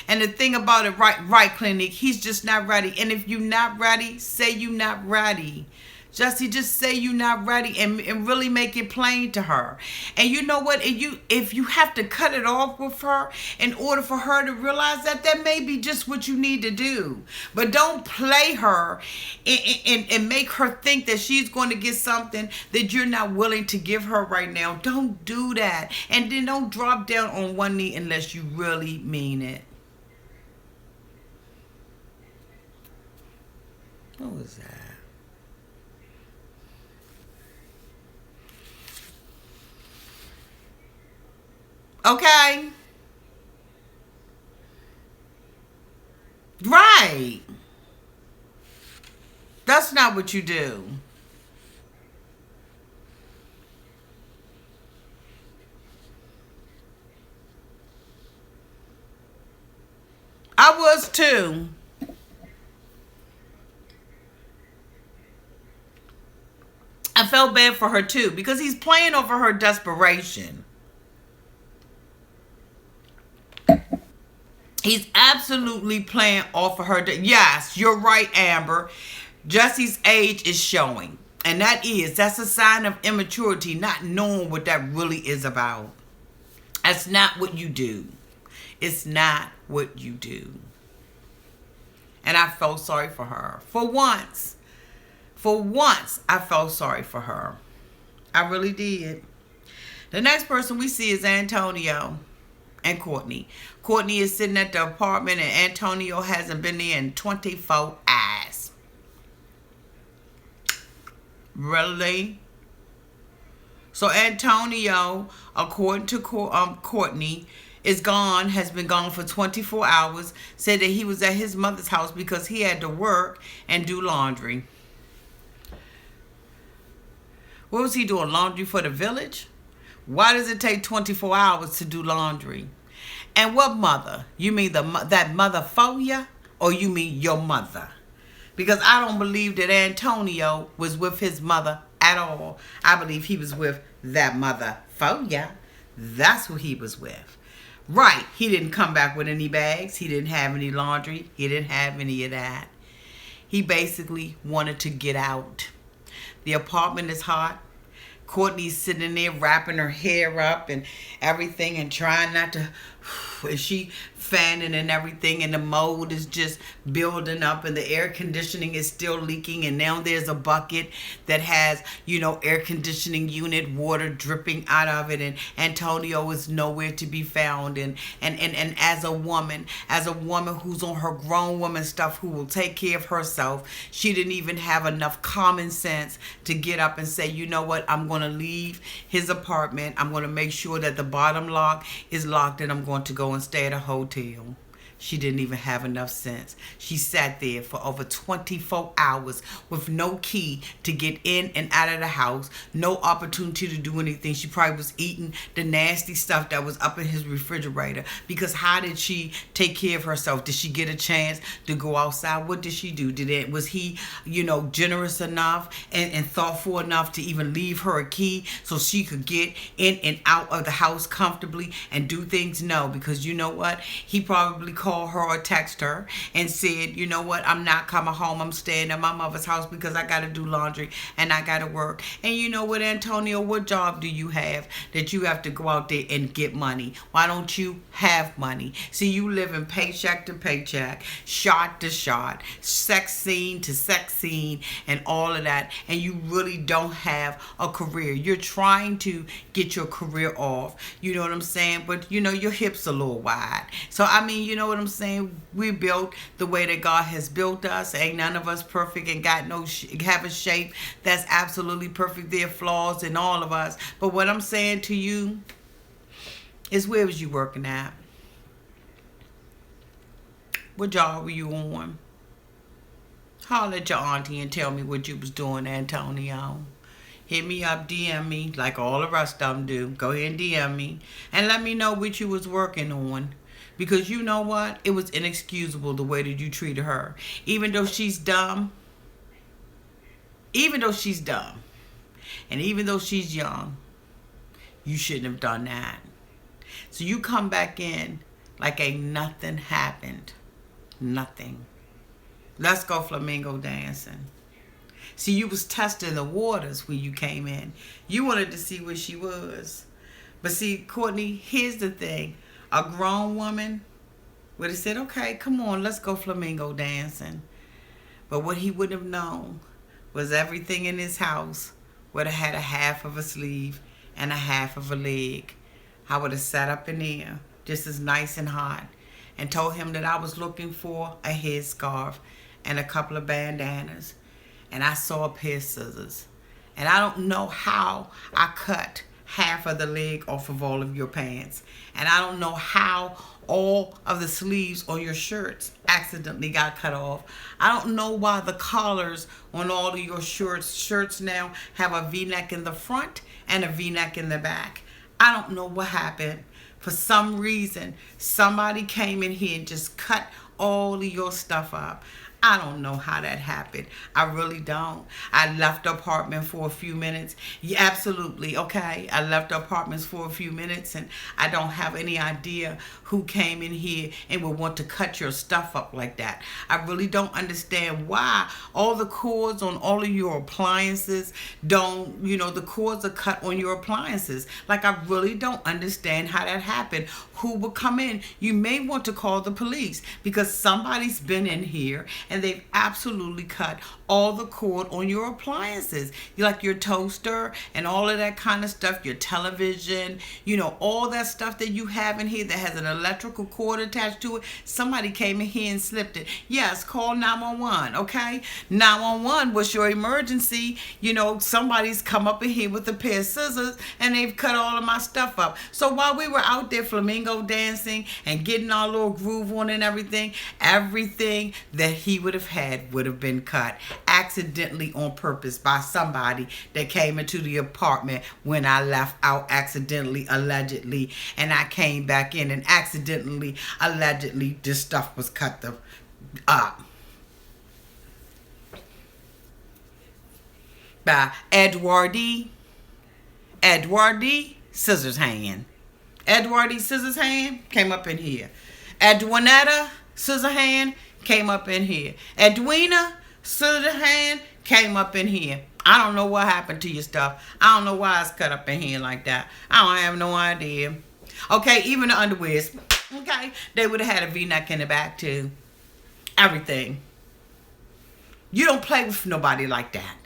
Speaker 1: And the thing about it, right, Clinic, he's just not ready. And if you're not ready, say you're not ready. Jesse, just say you're not ready and really make it plain to her. And you know what? If you have to cut it off with her in order for her to realize that may be just what you need to do. But don't play her and make her think that she's going to get something that you're not willing to give her right now. Don't do that. And then don't drop down on one knee unless you really mean it. What was that? Okay. Right. That's not what you do. I was too. I felt bad for her too, because he's playing over her desperation. He's absolutely playing off of her. Yes, you're right, Amber. Jesse's age is showing. And that's a sign of immaturity, not knowing what that really is about. That's not what you do. It's not what you do. And I felt sorry for her. For once, I felt sorry for her. I really did. The next person we see is Antonio and Courtney. Courtney is sitting at the apartment and Antonio hasn't been there in 24 hours. Really? So Antonio, according to Courtney, has been gone for 24 hours, said that he was at his mother's house because he had to work and do laundry. What was he doing? Laundry for the village? Why does it take 24 hours to do laundry? And what mother? You mean that mother for you? Or you mean your mother? Because I don't believe that Antonio was with his mother at all. I believe he was with that mother for you. That's who he was with. Right. He didn't come back with any bags. He didn't have any laundry. He didn't have any of that. He basically wanted to get out. The apartment is hot. Courtney's sitting there wrapping her hair up and everything and trying not to, and she fanning and everything, and the mold is just building up and the air conditioning is still leaking, and now there's a bucket that has, air conditioning unit water dripping out of it, and Antonio is nowhere to be found. And as a woman who's on her grown woman stuff, who will take care of herself, she didn't even have enough common sense to get up and say, you know what, I'm going to leave his apartment. I'm going to make sure that the bottom lock is locked, and I'm going to go and stay at a hotel. She didn't even have enough sense. She sat there for over 24 hours with no key to get in and out of the house, no opportunity to do anything. She probably was eating the nasty stuff that was up in his refrigerator, because how did she take care of herself? Did she get a chance to go outside? What did she do? Was he, generous enough and thoughtful enough to even leave her a key so she could get in and out of the house comfortably and do things? No, because you know what? He probably called her or text her and said, you know what, I'm not coming home. I'm staying at my mother's house because I got to do laundry and I got to work. And you know what, Antonio, what job do you have that you have to go out there and get money? Why don't you have money? See, you live in paycheck to paycheck, shot to shot, sex scene to sex scene, and all of that. And you really don't have a career. You're trying to get your career off. You know what I'm saying? But, your hips are a little wide. So, you know what I'm saying? We built the way that God has built us. Ain't none of us perfect and got have a shape that's absolutely perfect. There are flaws in all of us. But what I'm saying to you is, where was you working at? What job were you on? Holler at your auntie and tell me what you was doing, Antonio. Hit me up, DM me, like all the rest of them do. Go ahead and DM me and let me know what you was working on. Because you know what? It was inexcusable the way that you treated her. Even though she's dumb. And even though she's young, you shouldn't have done that. So you come back in like ain't nothing happened. Nothing. Let's go flamingo dancing. See, you was testing the waters when you came in. You wanted to see where she was. But see, Courtney, here's the thing. A grown woman would have said, okay, come on, let's go flamingo dancing. But what he wouldn't have known was everything in his house would have had a half of a sleeve and a half of a leg. I would have sat up in there just as nice and hot and told him that I was looking for a headscarf and a couple of bandanas. And I saw a pair of scissors. And I don't know how I cut half of the leg off of all of your pants. And I don't know how all of the sleeves on your shirts accidentally got cut off. I don't know why the collars on all of your shirts now have a V-neck in the front and a V-neck in the back. I don't know what happened. For some reason, somebody came in here and just cut all of your stuff up. I don't know how that happened. I really don't. I left the apartment for a few minutes. Yeah, absolutely. Okay. I left the apartments for a few minutes and I don't have any idea who came in here and would want to cut your stuff up like that. I really don't understand why all the cords on all of your appliances don't, the cords are cut on your appliances. Like, I really don't understand how that happened. Who would come in? You may want to call the police because somebody's been in here and they've absolutely cut all the cord on your appliances. You like your toaster and all of that kind of stuff, your television, all that stuff that you have in here that has an electrical cord attached to it. Somebody came in here and slipped it. Yes, call 911, okay? 911 was your emergency. Somebody's come up in here with a pair of scissors and they've cut all of my stuff up. So while we were out there flamingo dancing and getting our little groove on and everything that he would have had would have been cut accidentally on purpose by somebody that came into the apartment when I left out accidentally, allegedly, and I came back in and accidentally, allegedly, this stuff was cut up. By Edwardy Scissors Hand. Edwardy Scissors Hand came up in here. Edwinetta Scissor Hand came up in here. Edwina Scissor Hand came up in here. I don't know what happened to your stuff. I don't know why it's cut up in here like that. I don't have no idea. Okay, even the underwears. Okay, they would have had a V-neck in the back too. Everything. You don't play with nobody like that.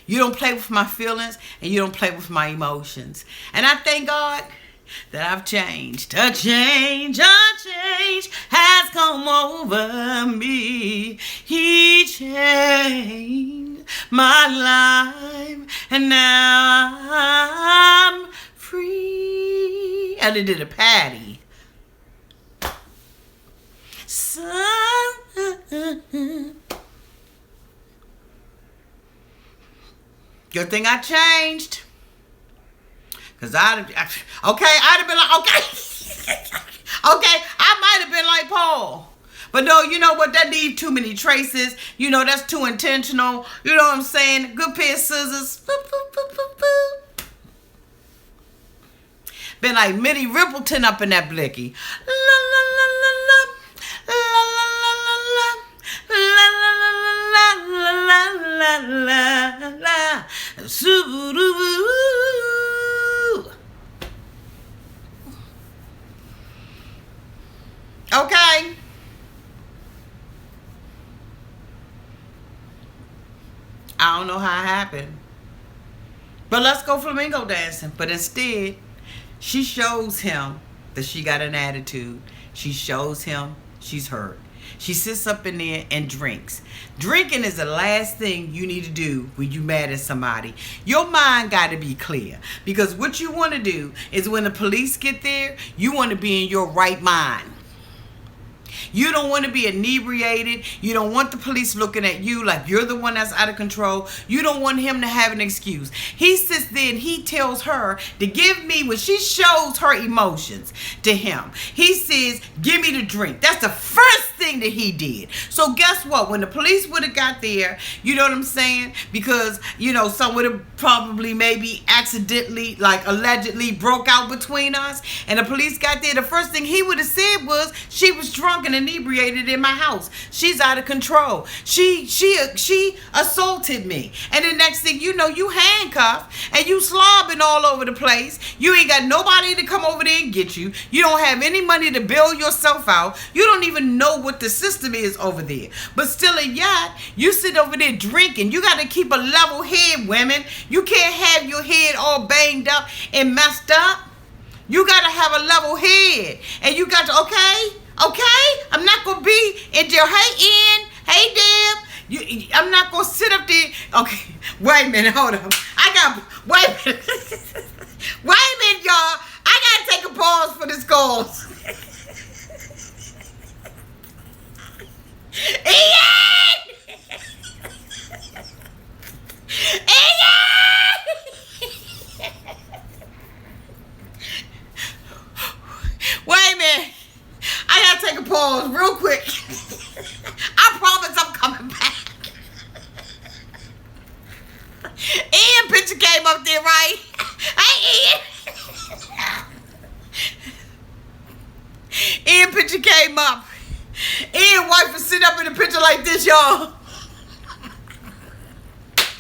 Speaker 1: You don't play with my feelings and you don't play with my emotions. And I thank God that I've changed. A change has come over me. He changed my life and now I'm free. And they did a Patty. Good thing I changed. Because I'd have been like, okay, I might have been like Paul. But no, you know what? That leaves too many traces. That's too intentional. You know what I'm saying? Good pair of scissors. Boop, boop, boop, boop, boop. Been like Minnie Rippleton up in that blicky. La, la, la, la, la. La, la, la, la, la. La, la, la, la, la, la, la, la. Soo-doo-doo. Okay. I don't know how it happened. But let's go flamingo dancing. But instead, she shows him that she got an attitude. She shows him she's hurt. She sits up in there and drinks. Drinking is the last thing you need to do when you mad at somebody. Your mind got to be clear. Because what you want to do is when the police get there, you want to be in your right mind. You don't want to be inebriated. You don't want the police looking at you like you're the one that's out of control. You don't want him to have an excuse. He sits there and he tells her to give me, when she shows her emotions to him, he says, give me the drink. That's the first thing that he did. So guess what? When the police would have got there, you know what I'm saying? Because, some would have probably maybe accidentally, like allegedly broke out between us. And the police got there. The first thing he would have said was, she was drunk and inebriated in my house. She's out of control. She assaulted me. And the next thing you know, you handcuffed and you slobbing all over the place. You ain't got nobody to come over there and get you. You don't have any money to bail yourself out. You don't even know what the system is over there. But still and yet, you sit over there drinking. You got to keep a level head, women. You can't have your head all banged up and messed up. You got to have a level head. And you got to, okay? I'm not going to be in your, hey, Deb. I'm not going to sit up there. Okay, wait a minute, hold on. Wait a minute. Wait a minute, y'all. I got to take a pause for this call. Ian! Wait a minute. I gotta take a pause real quick. I promise I'm coming back. Ian picture came up there, right? Hey, Ian. Ian picture came up. Ian wife was sitting up in the picture like this, y'all.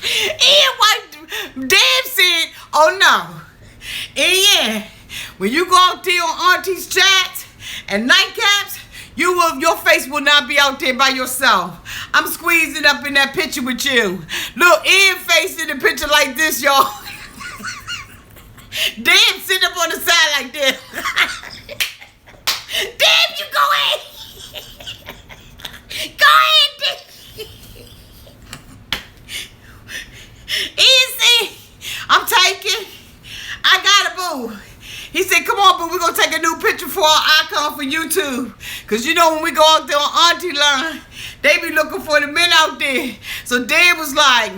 Speaker 1: Ian wife, Deb said, oh no. Ian, when you go out there on Auntie's chats and nightcaps, Your face will not be out there by yourself. I'm squeezing up in that picture with you. Look, Ian face in the picture like this, y'all. Damn, sitting up on the side like this. Damn, you go ahead. Go ahead, Easy. I'm taking. I got a boo. He said, come on, but we're going to take a new picture for our icon for YouTube. Because you know when we go out there on Auntie Line, they be looking for the men out there. So Dad was like,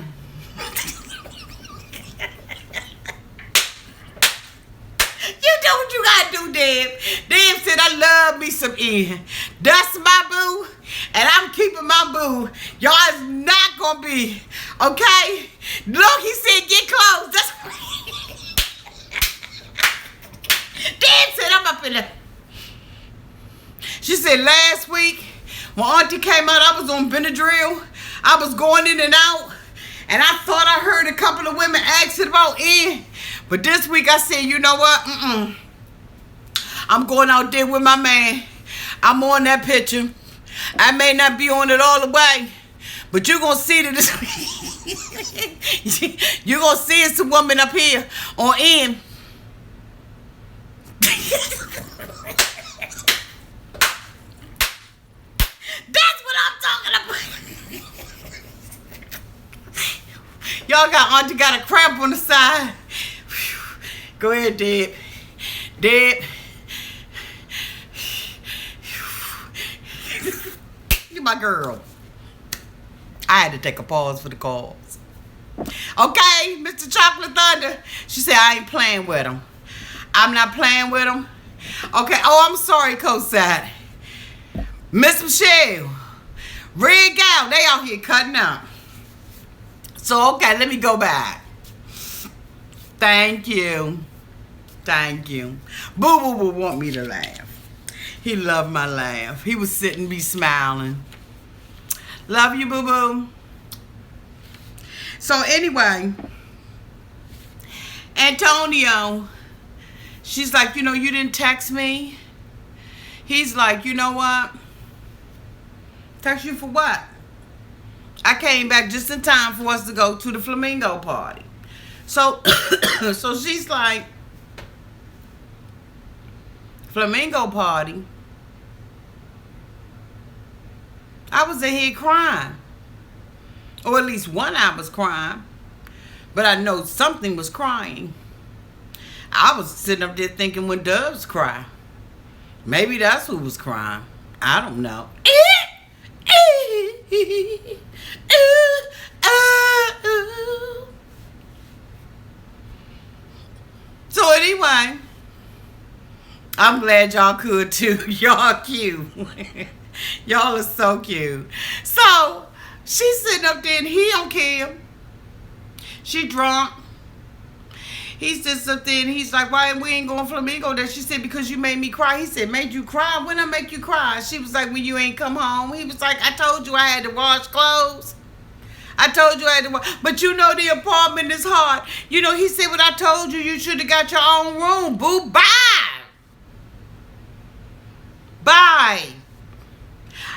Speaker 1: you do what you got to do, Dad. Dad said, I love me some Ian. That's my boo, and I'm keeping my boo. Y'all is not going to be, okay? Look, he said, get close. That's Dad said, I'm up in there. She said, last week, when Auntie came out, I was on Benadryl. I was going in and out. And I thought I heard a couple of women asking about Ian. But this week, I said, you know what? I'm going out there with my man. I'm on that picture. I may not be on it all the way. But you're going to see that you're going to see it's a woman up here on Ian. That's what I'm talking about. Y'all got a cramp on the side. Go ahead, Deb. You're my girl. I had to take a pause for the calls. Okay, Mr. Chocolate Thunder. She said, I ain't playing with him. I'm not playing with him. Okay. Oh, I'm sorry, Coastside. Miss Michelle. Red Gal. They out here cutting up. So, okay, let me go back. Thank you. Boo Boo would want me to laugh. He loved my laugh. He would sit and be smiling. Love you, Boo Boo. So, anyway. Antonio. She's like, you know, you didn't text me. He's like, you know what? Text you for what? I came back just in time for us to go to the flamingo party. So, so she's like, flamingo party? I was in here crying. Or at least one eye was crying. But I know something was crying. I was sitting up there thinking when doves cry. Maybe that's who was crying. I don't know. So anyway, I'm glad y'all could too. Y'all cute. Y'all are so cute. So she's sitting up there and he don't care. She drunk. He sits up there and he's like, why we ain't going flamingo there? She said, because you made me cry. He said, made you cry? When I make you cry? She was like, when you ain't come home. He was like, I told you I had to wash clothes. I told you I had to wash. But you know the apartment is hard. You know, he said, when I told you, you should have got your own room. Boo, bye. Bye.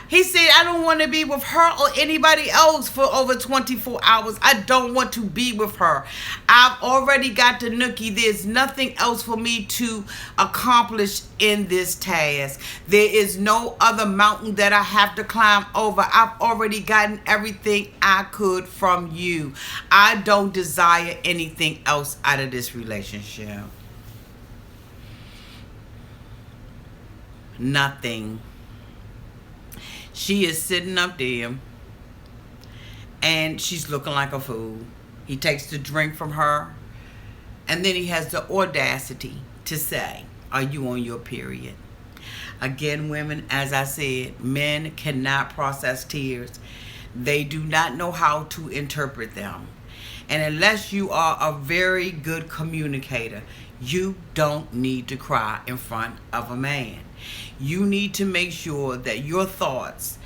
Speaker 1: He said, I don't want to be with her or anybody else for over 24 hours. I don't want to be with her. I've already got the nookie. There's nothing else for me to accomplish in this task. There is no other mountain that I have to climb over. I've already gotten everything I could from you. I don't desire anything else out of this relationship. Nothing. She is sitting up there and she's looking like a fool. He takes the drink from her and then he has the audacity to say, are you on your period? Again, women, as I said, men cannot process tears. They do not know how to interpret them. And unless you are a very good communicator, you don't need to cry in front of a man. You need to make sure that your thoughts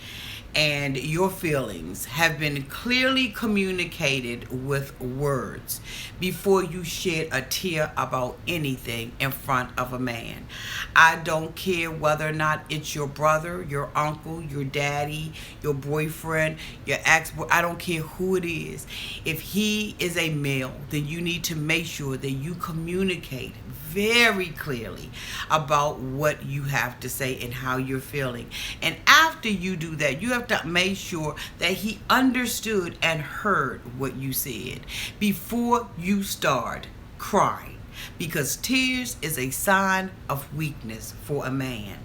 Speaker 1: and your feelings have been clearly communicated with words before you shed a tear about anything in front of a man. I don't care whether or not it's your brother, your uncle, your daddy, your boyfriend, your ex. I don't care who it is. If he is a male, then you need to make sure that you communicate very clearly about what you have to say and how you're feeling. And after you do that, you have to make sure that he understood and heard what you said before you start crying, because tears is a sign of weakness for a man.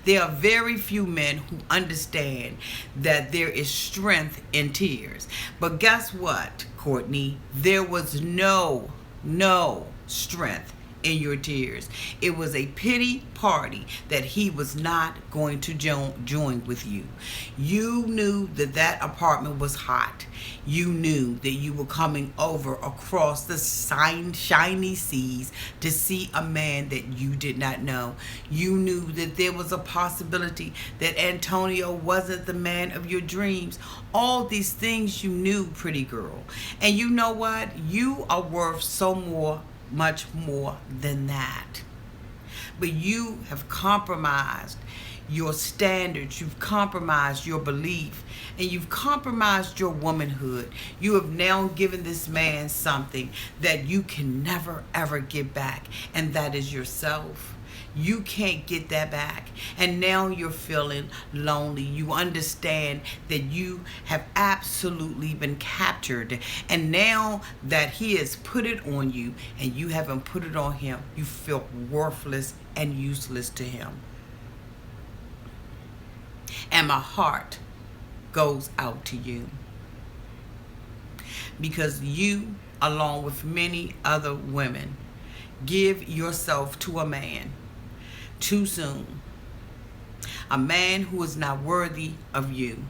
Speaker 1: There are very few men who understand that there is strength in tears. But guess what, Courtney? There was no strength in your tears. It was a pity party that he was not going to join with you. You knew that that apartment was hot. You knew that you were coming over across the shiny seas to see a man that you did not know. You knew that there was a possibility that Antonio wasn't the man of your dreams. All these things you knew, pretty girl. And you know what? You are worth much more than that. But you have compromised your standards, you've compromised your belief, and you've compromised your womanhood. You have now given this man something that you can never ever get back, and that is yourself. You can't get that back. And now you're feeling lonely. You understand that you have absolutely been captured. And now that he has put it on you and you haven't put it on him, you feel worthless and useless to him. And my heart goes out to you, because you, along with many other women, give yourself to a man too soon. A man who is not worthy of you.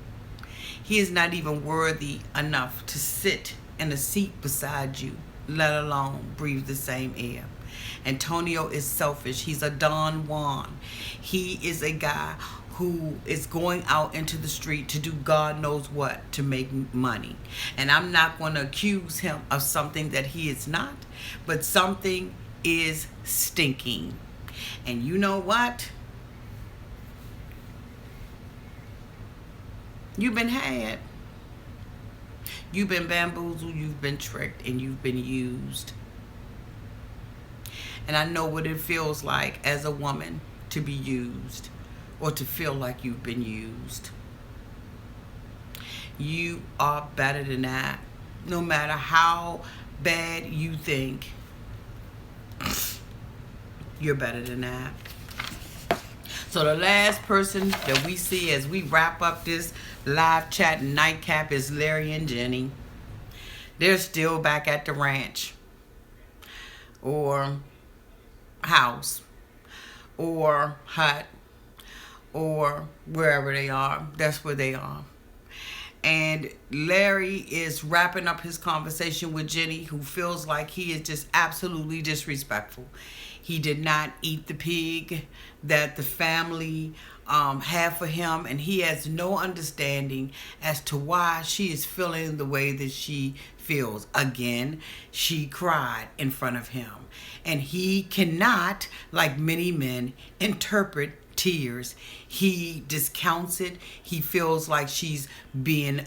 Speaker 1: He is not even worthy enough to sit in a seat beside you, let alone breathe the same air. Antonio is selfish. He's a Don Juan. He is a guy who is going out into the street to do God knows what to make money. And I'm not going to accuse him of something that he is not, but something is stinking. And you know what? You've been had. You've been bamboozled, you've been tricked, and you've been used. And I know what it feels like as a woman to be used, or to feel like you've been used. You are better than that. No matter how bad you think, you're better than that. So the last person that we see as we wrap up this live chat nightcap is Larry and Jenny. They're still back at the ranch or house or hut or wherever they are. That's where they are. And Larry is wrapping up his conversation with Jenny, who feels like he is just absolutely disrespectful. He did not eat the pig that the family had for him, and he has no understanding as to why she is feeling the way that she feels. Again, she cried in front of him, and he cannot, like many men, interpret tears. He discounts it. He feels like she's being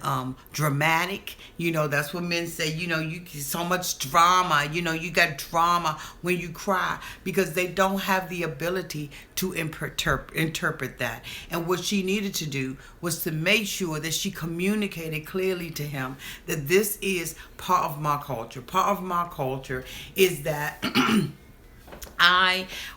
Speaker 1: dramatic. You know, that's what men say. You know, you so much drama. You know, you got drama when you cry, because they don't have the ability to interpret that. And what she needed to do was to make sure that she communicated clearly to him that this is part of my culture. Part of my culture is that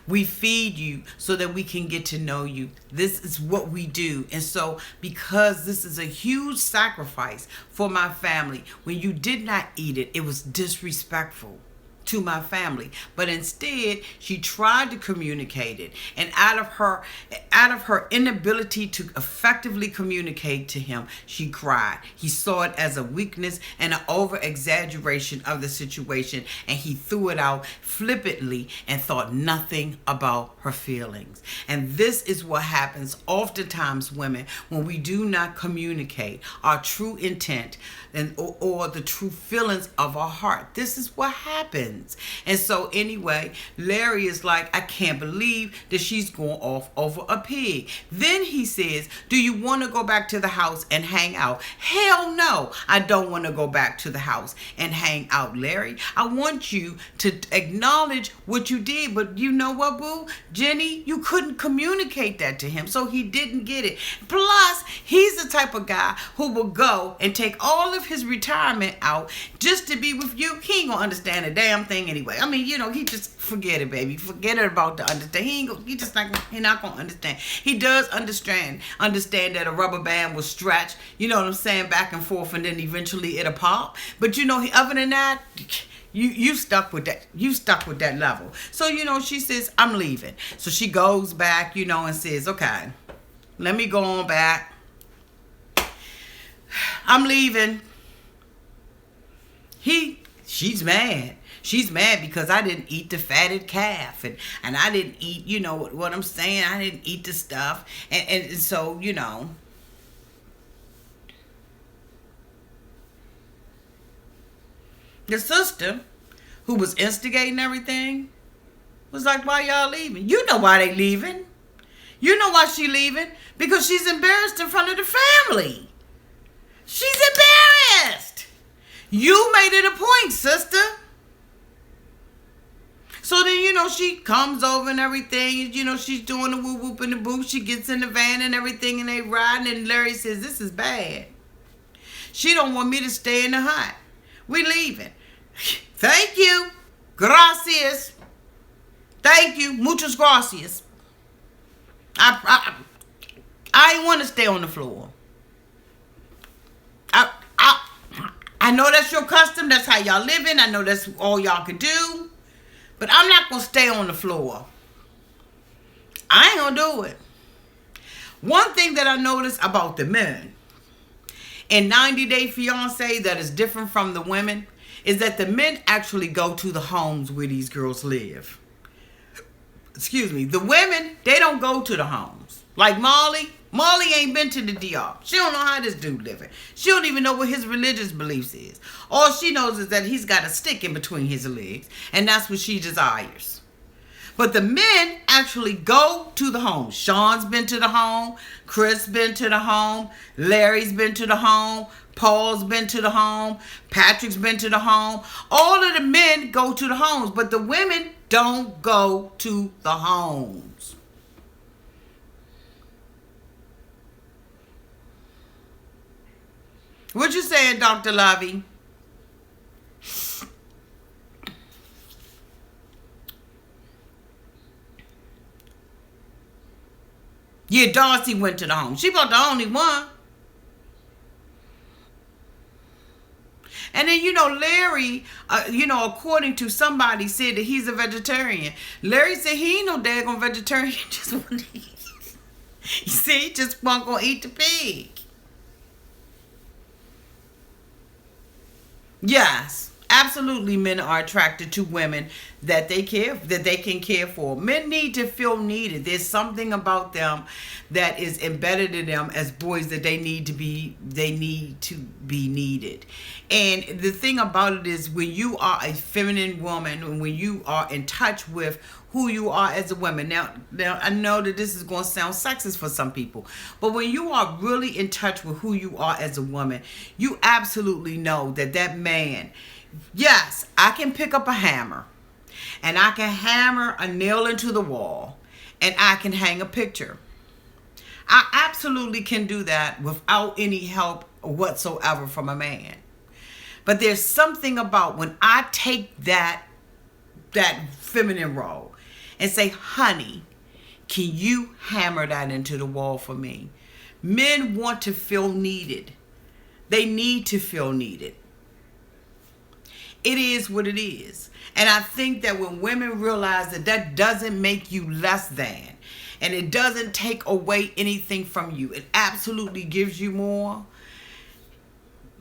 Speaker 1: we feed you so that we can get to know you. This is what we do. And so because this is a huge sacrifice for my family, when you did not eat it, it was disrespectful to my family. But instead, she tried to communicate it, and out of her inability to effectively communicate to him, she cried. He saw it as a weakness and an over exaggeration of the situation, and he threw it out flippantly and thought nothing about her feelings. And this is what happens oftentimes, women, when we do not communicate our true intent or the true feelings of our heart. This is what happens. And so anyway, Larry is like, I can't believe that she's going off over a pig. Then he says, do you want to go back to the house and hang out? Hell no, I don't want to go back to the house and hang out, Larry. I want you to acknowledge what you did. But you know what, boo? Jenny, you couldn't communicate that to him, so he didn't get it. Plus, he's the type of guy who will go and take all of his retirement out just to be with you. He ain't gonna understand a damn thing anyway. I mean, he just forget it, baby. Forget it about the understand. He not gonna understand. He does understand that a rubber band will stretch, you know what I'm saying, back and forth, and then eventually it'll pop. But other than that, you stuck with that. You stuck with that level. So, she says, I'm leaving. So she goes back, and says, okay, let me go on back. I'm leaving. She's mad. She's mad because I didn't eat the fatted calf, and I didn't eat, what I'm saying, I didn't eat the stuff. And so, the sister who was instigating everything was like, why y'all leaving? You know why they leaving. You know why she leaving? Because she's embarrassed in front of the family. She's embarrassed. You made it a point, sister. So then, she comes over and everything. She's doing the whoop whoop and the boop. She gets in the van and everything, and they riding. And Larry says, this is bad. She don't want me to stay in the hut. We leaving. Thank you. Gracias. Thank you. Muchas gracias. I ain't want to stay on the floor. I know that's your custom. That's how y'all living. I know that's all y'all can do. But I'm not going to stay on the floor. I ain't going to do it. One thing that I noticed about the men in 90 Day Fiancé that is different from the women is that the men actually go to the homes where these girls live. Excuse me. The women, they don't go to the homes. Like Molly. Molly ain't been to the DR. She don't know how this dude living. She don't even know what his religious beliefs is. All she knows is that he's got a stick in between his legs, and that's what she desires. But the men actually go to the home. Sean's been to the home. Chris been to the home. Larry's been to the home. Paul's been to the home. Patrick's been to the home. All of the men go to the homes, but the women don't go to the homes. What you saying, Dr. Lovey? Yeah, Darcy went to the home. She was the only one. And then, Larry, according to somebody, said that he's a vegetarian. Larry said he ain't no daggone vegetarian. He said he just wasn't going to eat the pig. Yes, absolutely, men are attracted to women that they can care for. Men need to feel needed. There's something about them that is embedded in them as boys that they need to be needed. And the thing about it is, when you are a feminine woman, and when you are in touch with who you are as a woman. Now I know that this is going to sound sexist for some people, but when you are really in touch with who you are as a woman, you absolutely know that man, yes, I can pick up a hammer and I can hammer a nail into the wall and I can hang a picture. I absolutely can do that without any help whatsoever from a man. But there's something about when I take that feminine role and say, honey, can you hammer that into the wall for me? Men want to feel needed. They need to feel needed. It is what it is. And I think that when women realize that that doesn't make you less than, and it doesn't take away anything from you, it absolutely gives you more,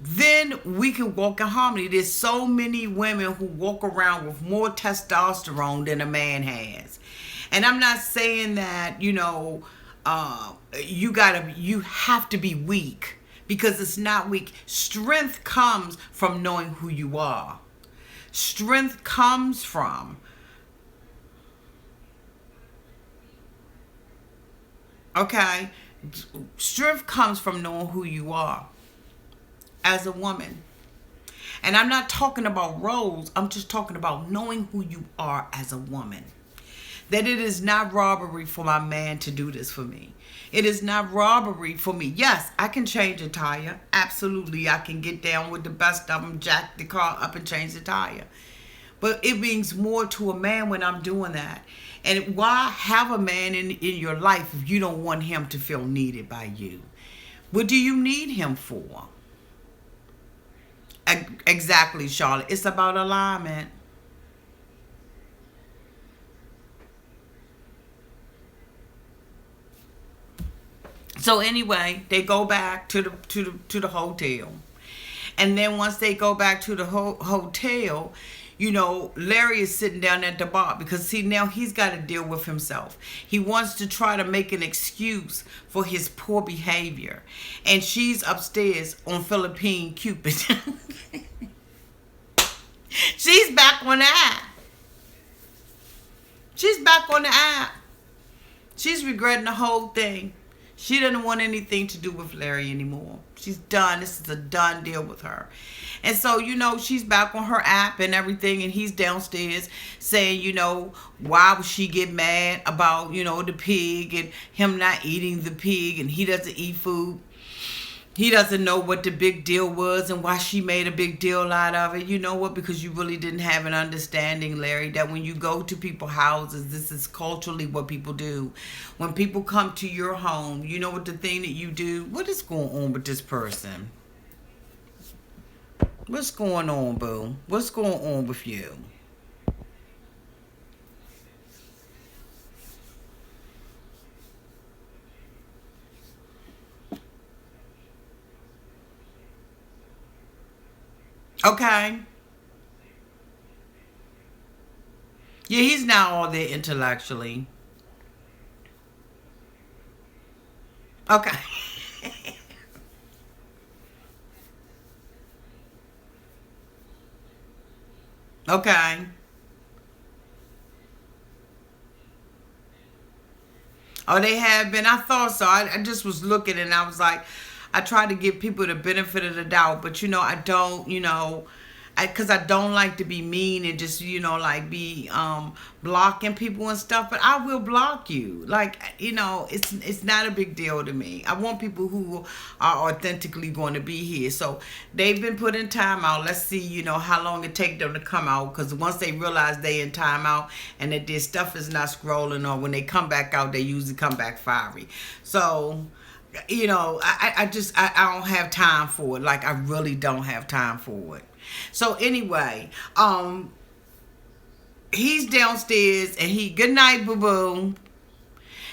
Speaker 1: then we can walk in harmony. There's so many women who walk around with more testosterone than a man has. And I'm not saying that, you have to be weak, because it's not weak. Strength comes from knowing who you are. Strength comes from, okay? Strength comes from knowing who you are as a woman. And I'm not talking about roles. I'm just talking about knowing who you are as a woman. That it is not robbery for my man to do this for me. It is not robbery for me. Yes, I can change a tire. Absolutely, I can get down with the best of them, jack the car up and change the tire. But it means more to a man when I'm doing that. And why have a man in your life if you don't want him to feel needed by you? What do you need him for? Exactly, Charlotte. It's about alignment. So anyway, they go back to the hotel, and then once they go back to the hotel, Larry is sitting down at the bar because, see, now he's got to deal with himself. He wants to try to make an excuse for his poor behavior, and she's upstairs on Philippine Cupid. She's back on the app. She's back on the app. She's regretting the whole thing. She doesn't want anything to do with Larry anymore. She's done. This is a done deal with her. And so, she's back on her app and everything, and he's downstairs saying, why would she get mad about, the pig and him not eating the pig, and he doesn't eat food. He doesn't know what the big deal was and why she made a big deal out of it. You know what? Because you really didn't have an understanding, Larry, that when you go to people's houses, this is culturally what people do. When people come to your home, you know what the thing that you do? What is going on with this person? What's going on, boo? What's going on with you? Okay. Yeah, he's not all there intellectually. Okay. Okay. Oh, they have been. I thought so. I just was looking, and I was like, I try to give people the benefit of the doubt, but I don't, because I don't like to be mean and just, like be blocking people and stuff, but I will block you. Like, it's not a big deal to me. I want people who are authentically going to be here. So they've been put in timeout. Let's see, how long it take them to come out, because once they realize they in timeout and that their stuff is not scrolling, or when they come back out, they usually come back fiery. So I don't have time for it. Like, I really don't have time for it. So anyway, he's downstairs and good night, boo boo.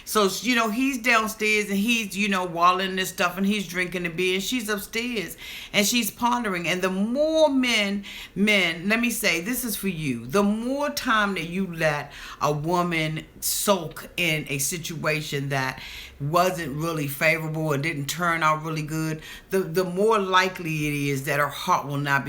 Speaker 1: So, he's downstairs and he's, walling this stuff and he's drinking the beer, and she's upstairs and she's pondering. And the more men, let me say, this is for you. The more time that you let a woman soak in a situation that wasn't really favorable or didn't turn out really good, the more likely it is that her heart will not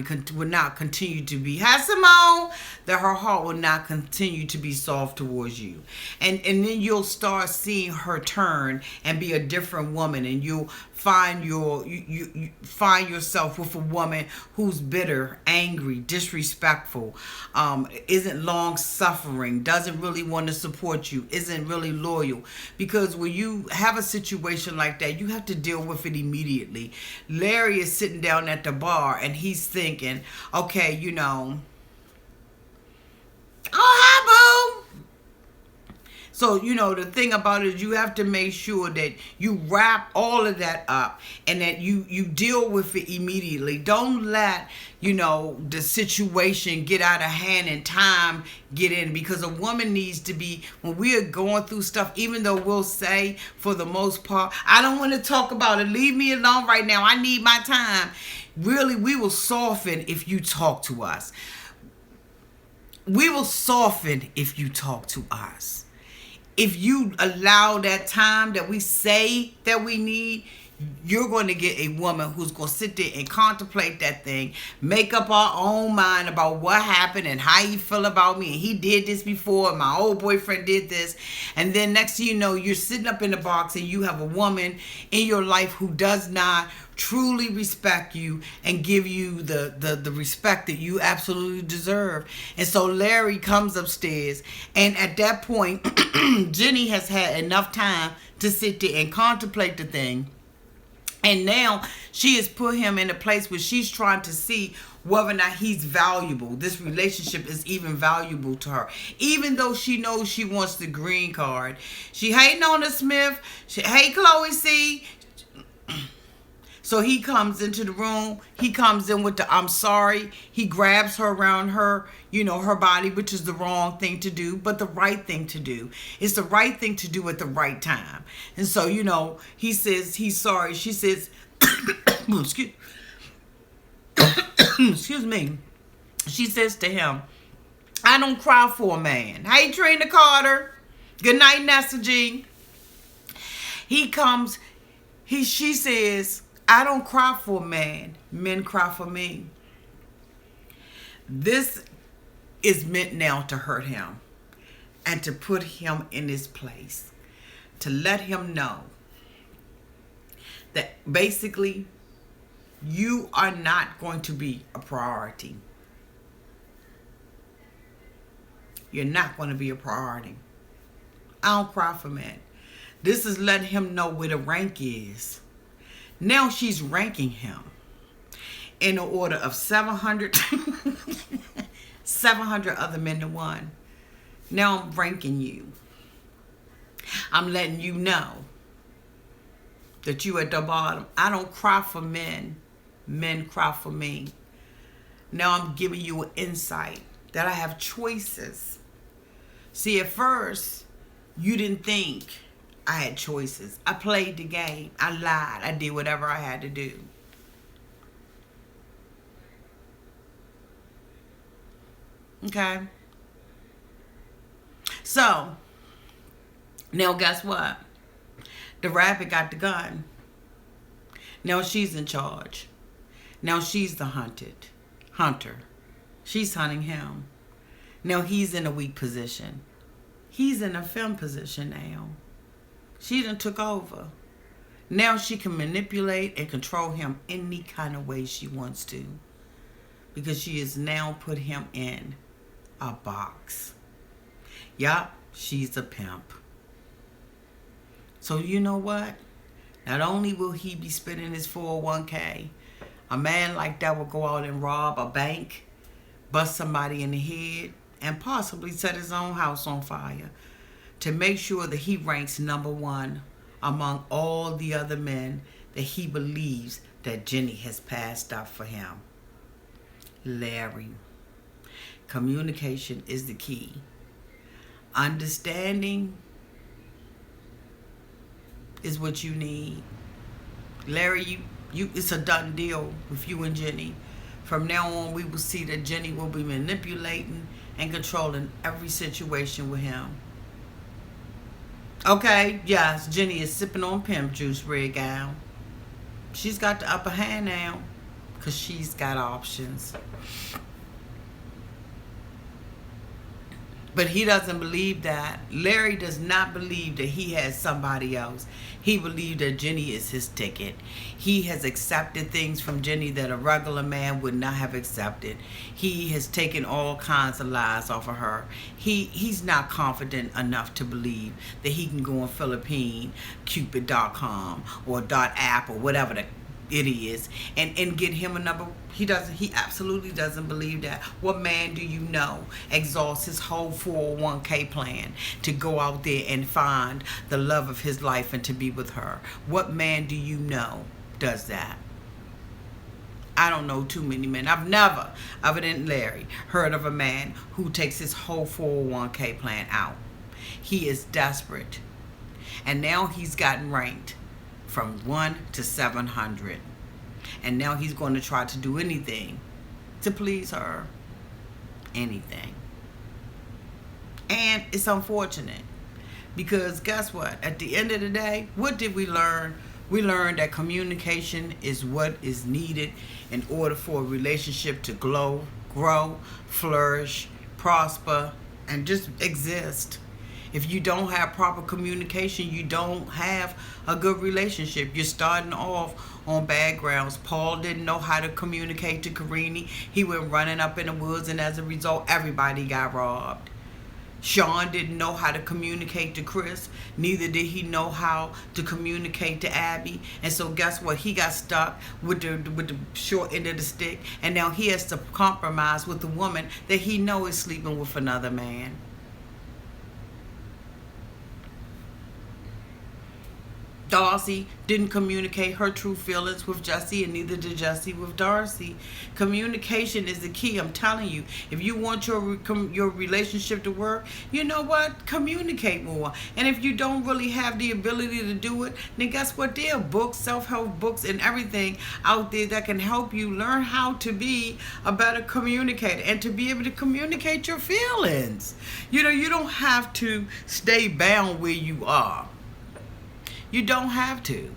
Speaker 1: continue to be, hi Simone, that her heart will not continue to be soft towards you. And then you'll start seeing her turn and be a different woman, and you'll find you find yourself with a woman who's bitter, angry, disrespectful, isn't long suffering, doesn't really want to support you, isn't really loyal. Because when you have a situation like that, you have to deal with it immediately. Larry is sitting down at the bar and he's thinking, okay, oh, hi, boo. So, the thing about it is you have to make sure that you wrap all of that up and that you deal with it immediately. Don't let, the situation get out of hand and time get in, because a woman needs to be, when we are going through stuff, even though we'll say for the most part, I don't want to talk about it, leave me alone right now, I need my time. Really, we will soften if you talk to us. We will soften if you talk to us. If you allow that time that we say that we need, you're going to get a woman who's going to sit there and contemplate that thing, make up our own mind about what happened and how you feel about me. And he did this before, and my old boyfriend did this. And then next thing you know, you're sitting up in the box and you have a woman in your life who does not truly respect you and give you the respect that you absolutely deserve. And so Larry comes upstairs, and at that point, Jenny has had enough time to sit there and contemplate the thing. And now she has put him in a place where she's trying to see whether or not he's valuable. This relationship is even valuable to her. Even though she knows she wants the green card. She hating on the Smith. Hey, Chloe C. So he comes into the room. He comes in with the I'm sorry. He grabs her around her, her body, which is the wrong thing to do, but the right thing to do. It's the right thing to do at the right time. And so, he says he's sorry. She says, excuse me. She says to him, I don't cry for a man. Hey, Trina Carter. Good night, Nessa G. She says, I don't cry for a man. Men cry for me. This is meant now to hurt him and to put him in his place. To let him know that basically you are not going to be a priority. You're not going to be a priority. I don't cry for men. This is letting him know where the rank is. Now she's ranking him in the order of 700, 700 other men to one. Now I'm ranking you. I'm letting you know that you at the bottom. I don't cry for men. Men cry for me. Now I'm giving you an insight that I have choices. See, at first, you didn't think I had choices. I played the game. I lied. I did whatever I had to do. Okay? So, now guess what? The rabbit got the gun. Now she's in charge. Now she's the hunter. She's hunting him. Now he's in a weak position. He's in a femme position now. She done took over. Now she can manipulate and control him any kind of way she wants to. Because she has now put him in a box. Yup, she's a pimp. So you know what? Not only will he be spending his 401k, a man like that will go out and rob a bank, bust somebody in the head, and possibly set his own house on fire to make sure that he ranks number one among all the other men that he believes that Jenny has passed up for him. Larry. Communication is the key. Understanding is what you need. Larry, it's a done deal with you and Jenny. From now on, we will see that Jenny will be manipulating and controlling every situation with him. Okay, yes, Jenny is sipping on pimp juice, red gown. She's got the upper hand now because she's got options. But he doesn't believe that. Larry does not believe that he has somebody else. He believes that Jenny is his ticket. He has accepted things from Jenny that a regular man would not have accepted. He has taken all kinds of lies off of her. He's not confident enough to believe that he can go on Philippine, Cupid.com or .app or whatever it is, and get him another. He absolutely doesn't believe that. What man do you know exhausts his whole 401k plan to go out there and find the love of his life and to be with her? What man do you know does that? I don't know too many men. I've never, other than Larry, heard of a man who takes his whole 401k plan out. He is desperate. And now he's gotten ranked from 1 to 700. And now he's going to try to do anything to please her. Anything. And it's unfortunate. Because guess what? At the end of the day, what did we learn? We learned that communication is what is needed in order for a relationship to grow, flourish, prosper, and just exist. If you don't have proper communication, you don't have a good relationship. You're starting off on bad grounds. Paul didn't know how to communicate to Karine. He went running up in the woods, and as a result, everybody got robbed. Sean didn't know how to communicate to Chris. Neither did he know how to communicate to Abby. And so guess what? He got stuck with the short end of the stick. And now he has to compromise with the woman that he knows is sleeping with another man. Darcy didn't communicate her true feelings with Jesse, and neither did Jesse with Darcy. Communication is the key. I'm telling you, if you want your relationship to work, you know what? Communicate more. And if you don't really have the ability to do it, then guess what? There are books, self-help books, and everything out there that can help you learn how to be a better communicator and to be able to communicate your feelings. You know, you don't have to stay bound where you are. You don't have to.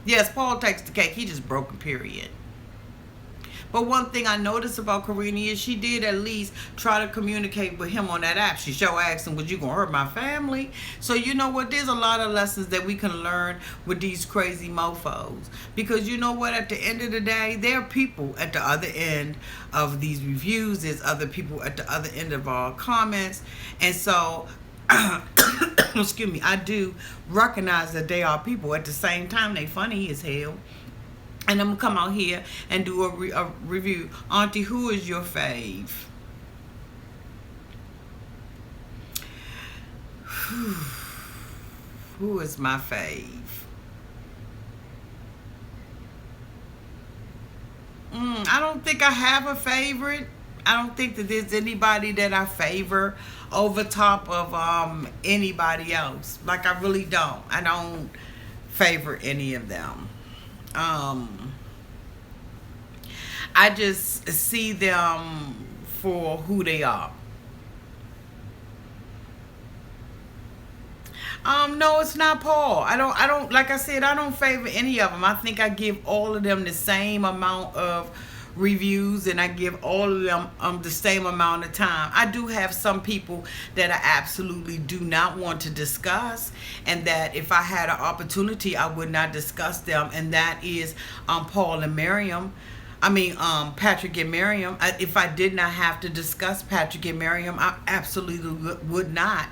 Speaker 1: Yes, Paul takes the cake. He just broke a period. But one thing I noticed about Karine is she did at least try to communicate with him on that app. She sure asked him, was you going to hurt my family? So you know what? There's a lot of lessons that we can learn with these crazy mofos. Because you know what? At the end of the day, there are people at the other end of these reviews. There's other people at the other end of our comments. And so excuse me, I do recognize that they are people. At the same time, they funny as hell. And I'm going to come out here and do a review. Auntie, who is your fave? Who is my fave? I don't think I have a favorite. I don't think that there's anybody that I favor over top of anybody else. Like, I really don't. I don't favor any of them. I just see them for who they are. No, it's not Paul. I don't, like I said, I don't favor any of them. I think I give all of them the same amount of reviews, and I give all of them the same amount of time. I do have some people that I absolutely do not want to discuss, and that if I had an opportunity I would not discuss them, and that is Paul and Miriam. Patrick and Miriam. If I did not have to discuss Patrick and Miriam, I absolutely would not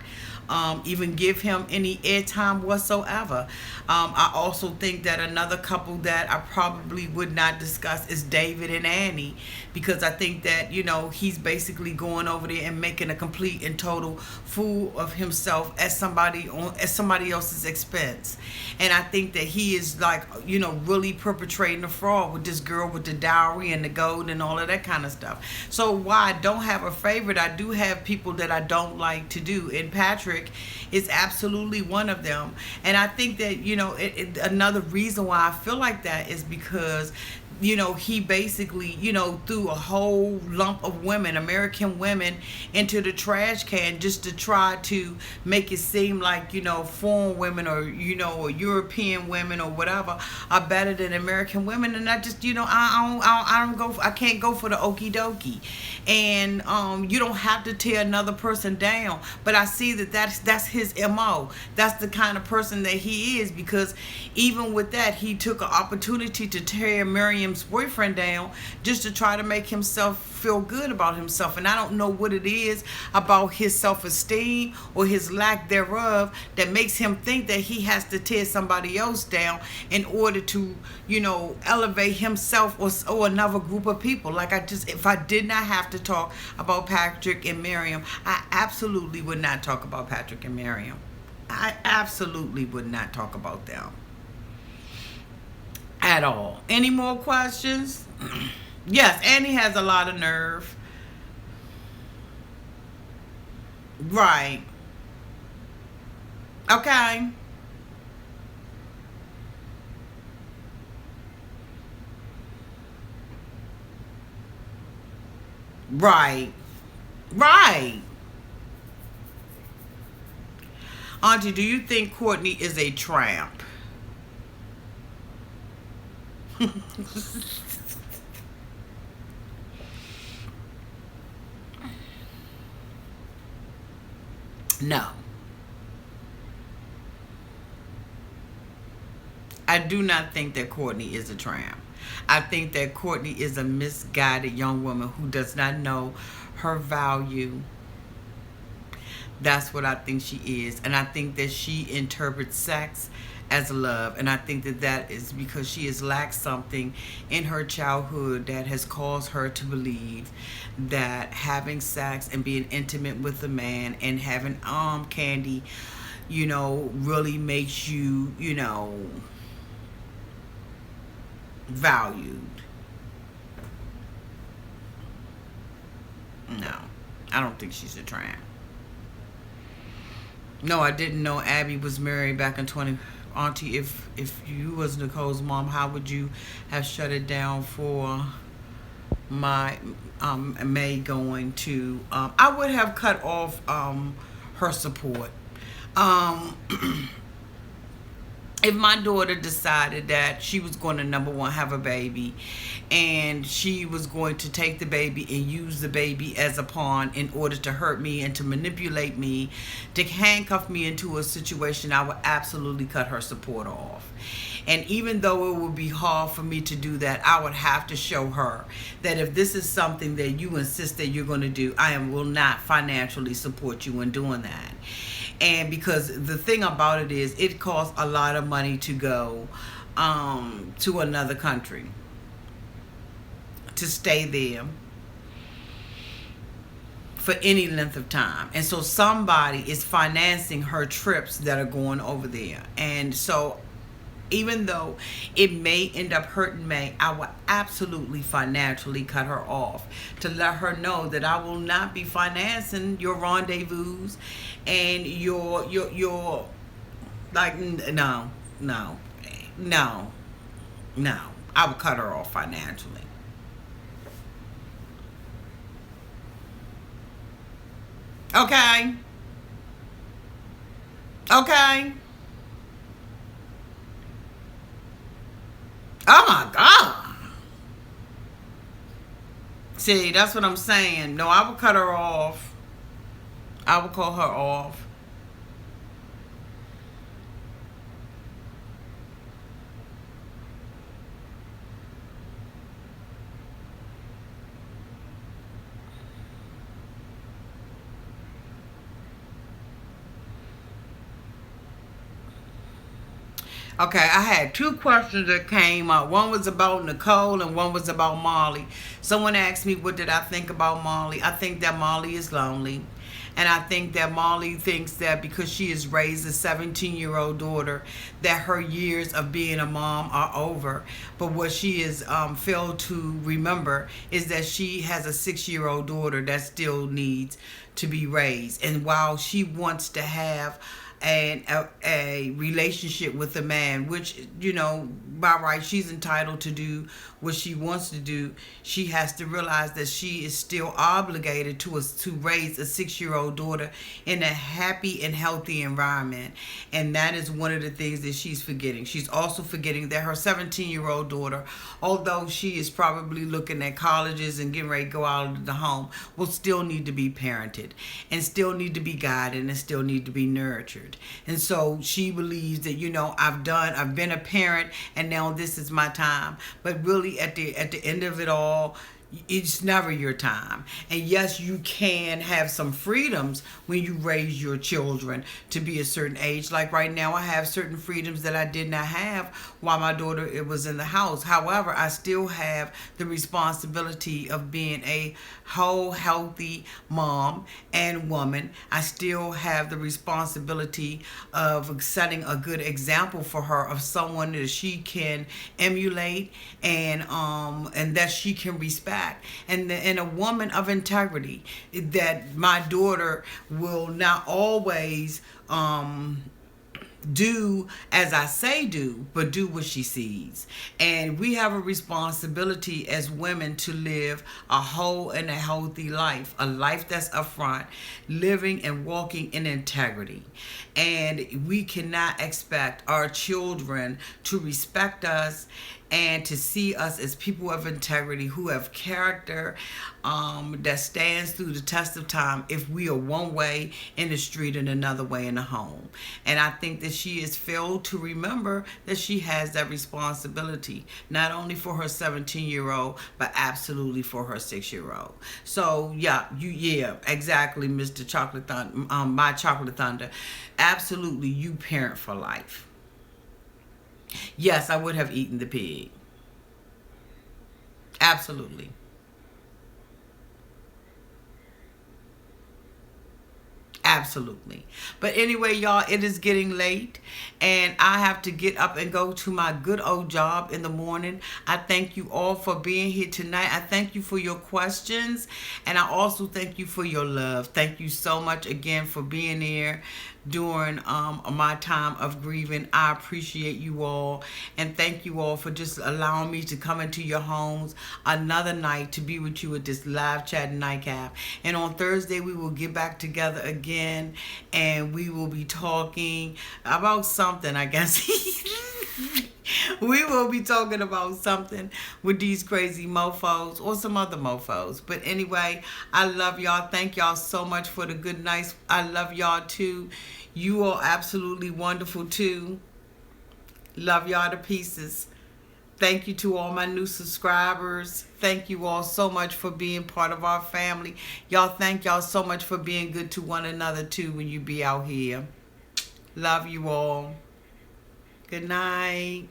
Speaker 1: even give him any airtime whatsoever. I also think that another couple that I probably would not discuss is David and Annie, because I think that, you know, he's basically going over there and making a complete and total fool of himself at somebody else's expense. And I think that he is, like, you know, really perpetrating a fraud with this girl with the dowry and the gold and all of that kind of stuff. So while I don't have a favorite, I do have people that I don't like to do, and Patrick is absolutely one of them. And I think that, you know, another reason why I feel like that is because, you know, he basically, you know, threw a whole lump of women, American women, into the trash can just to try to make it seem like, you know, foreign women or, you know, or European women or whatever are better than American women. And I just, you know, I can't go for the okie dokie. And you don't have to tear another person down, but I see that that's his MO. That's the kind of person that he is, because even with that, he took an opportunity to tear Miriam Miriam's boyfriend down just to try to make himself feel good about himself. And I don't know what it is about his self-esteem or his lack thereof that makes him think that he has to tear somebody else down in order to, elevate himself or another group of people. Like, if I did not have to talk about Patrick and Miriam, I absolutely would not talk about Patrick and Miriam. I absolutely would not talk about them at all. Any more questions? Yes, Annie has a lot of nerve. Right. Okay. Right. Right. Auntie, do you think Courtney is a tramp? No. I do not think that Courtney is a tramp. I think that Courtney is a misguided young woman who does not know her value. That's what I think she is. And I think that she interprets sex as love. And I think that that is because she has lacked something in her childhood that has caused her to believe that having sex and being intimate with a man and having arm candy, really makes you, valued. No, I don't think she's a tramp. No, I didn't know Abby was married back in 20. Auntie, if you was Nicole's mom, how would you have shut it down for my May going to? I would have cut off her support. Um, if my daughter decided that she was going to, number one, have a baby, and she was going to take the baby and use the baby as a pawn in order to hurt me and to manipulate me, to handcuff me into a situation, I would absolutely cut her support off. And even though it would be hard for me to do that, I would have to show her that if this is something that you insist that you're going to do, will not financially support you in doing that. And because the thing about it is, it costs a lot of money to go to another country, to stay there for any length of time. And so somebody is financing her trips that are going over there. And so even though it may end up hurting me, I will absolutely financially cut her off to let her know that I will not be financing your rendezvous and your like, no. I would cut her off financially. Okay. Okay. Oh my God. See, that's what I'm saying. No, I would cut her off. I would call her off. Okay, I had two questions that came up. One was about Nicole and one was about Molly. Someone asked me, what did I think about Molly? I think that Molly is lonely. And I think that Molly thinks that because she has raised a 17-year-old daughter, that her years of being a mom are over. But what she has failed to remember is that she has a 6-year-old daughter that still needs to be raised. And while she wants to have a relationship with a man, which, by right, she's entitled to do what she wants to do, she has to realize that she is still obligated to raise a 6-year-old daughter in a happy and healthy environment. And that is one of the things that she's forgetting. She's also forgetting that her 17-year-old daughter, although she is probably looking at colleges and getting ready to go out of the home, will still need to be parented and still need to be guided and still need to be nurtured. parent. And so she believes that, I've been a parent, and now this is my time. But really, at the end of it all, it's never your time. And yes, you can have some freedoms when you raise your children to be a certain age. Like right now, I have certain freedoms that I did not have while my daughter was in the house. However, I still have the responsibility of being a whole healthy mom and woman. I still have the responsibility of setting a good example for her of someone that she can emulate, and that she can respect, and a woman of integrity, that my daughter will not always do as I say do, but do what she sees. And we have a responsibility as women to live a whole and a healthy life, a life that's upfront, living and walking in integrity. And we cannot expect our children to respect us and to see us as people of integrity who have character, that stands through the test of time, if we are one way in the street and another way in the home. And I think that she has failed to remember that she has that responsibility, not only for her 17-year-old, but absolutely for her 6-year-old. So yeah, exactly, Mr. Chocolate Thunder, my Chocolate Thunder. Absolutely, you parent for life. Yes, I would have eaten the pig. Absolutely. Absolutely. But anyway, y'all, it is getting late, and I have to get up and go to my good old job in the morning. I thank you all for being here tonight. I thank you for your questions, and I also thank you for your love. Thank you so much again for being here during my time of grieving. I appreciate you all, and thank you all for just allowing me to come into your homes another night to be with you at this live chat Nightcap. And on Thursday we will get back together again, and we will be talking about something, I guess. We will be talking about something with these crazy mofos or some other mofos. But anyway, I love y'all. Thank y'all so much for the good nights. I love y'all too. You are absolutely wonderful too. Love y'all to pieces. Thank you to all my new subscribers. Thank you all so much for being part of our family. Y'all, thank y'all so much for being good to one another too when you be out here. Love you all. Good night.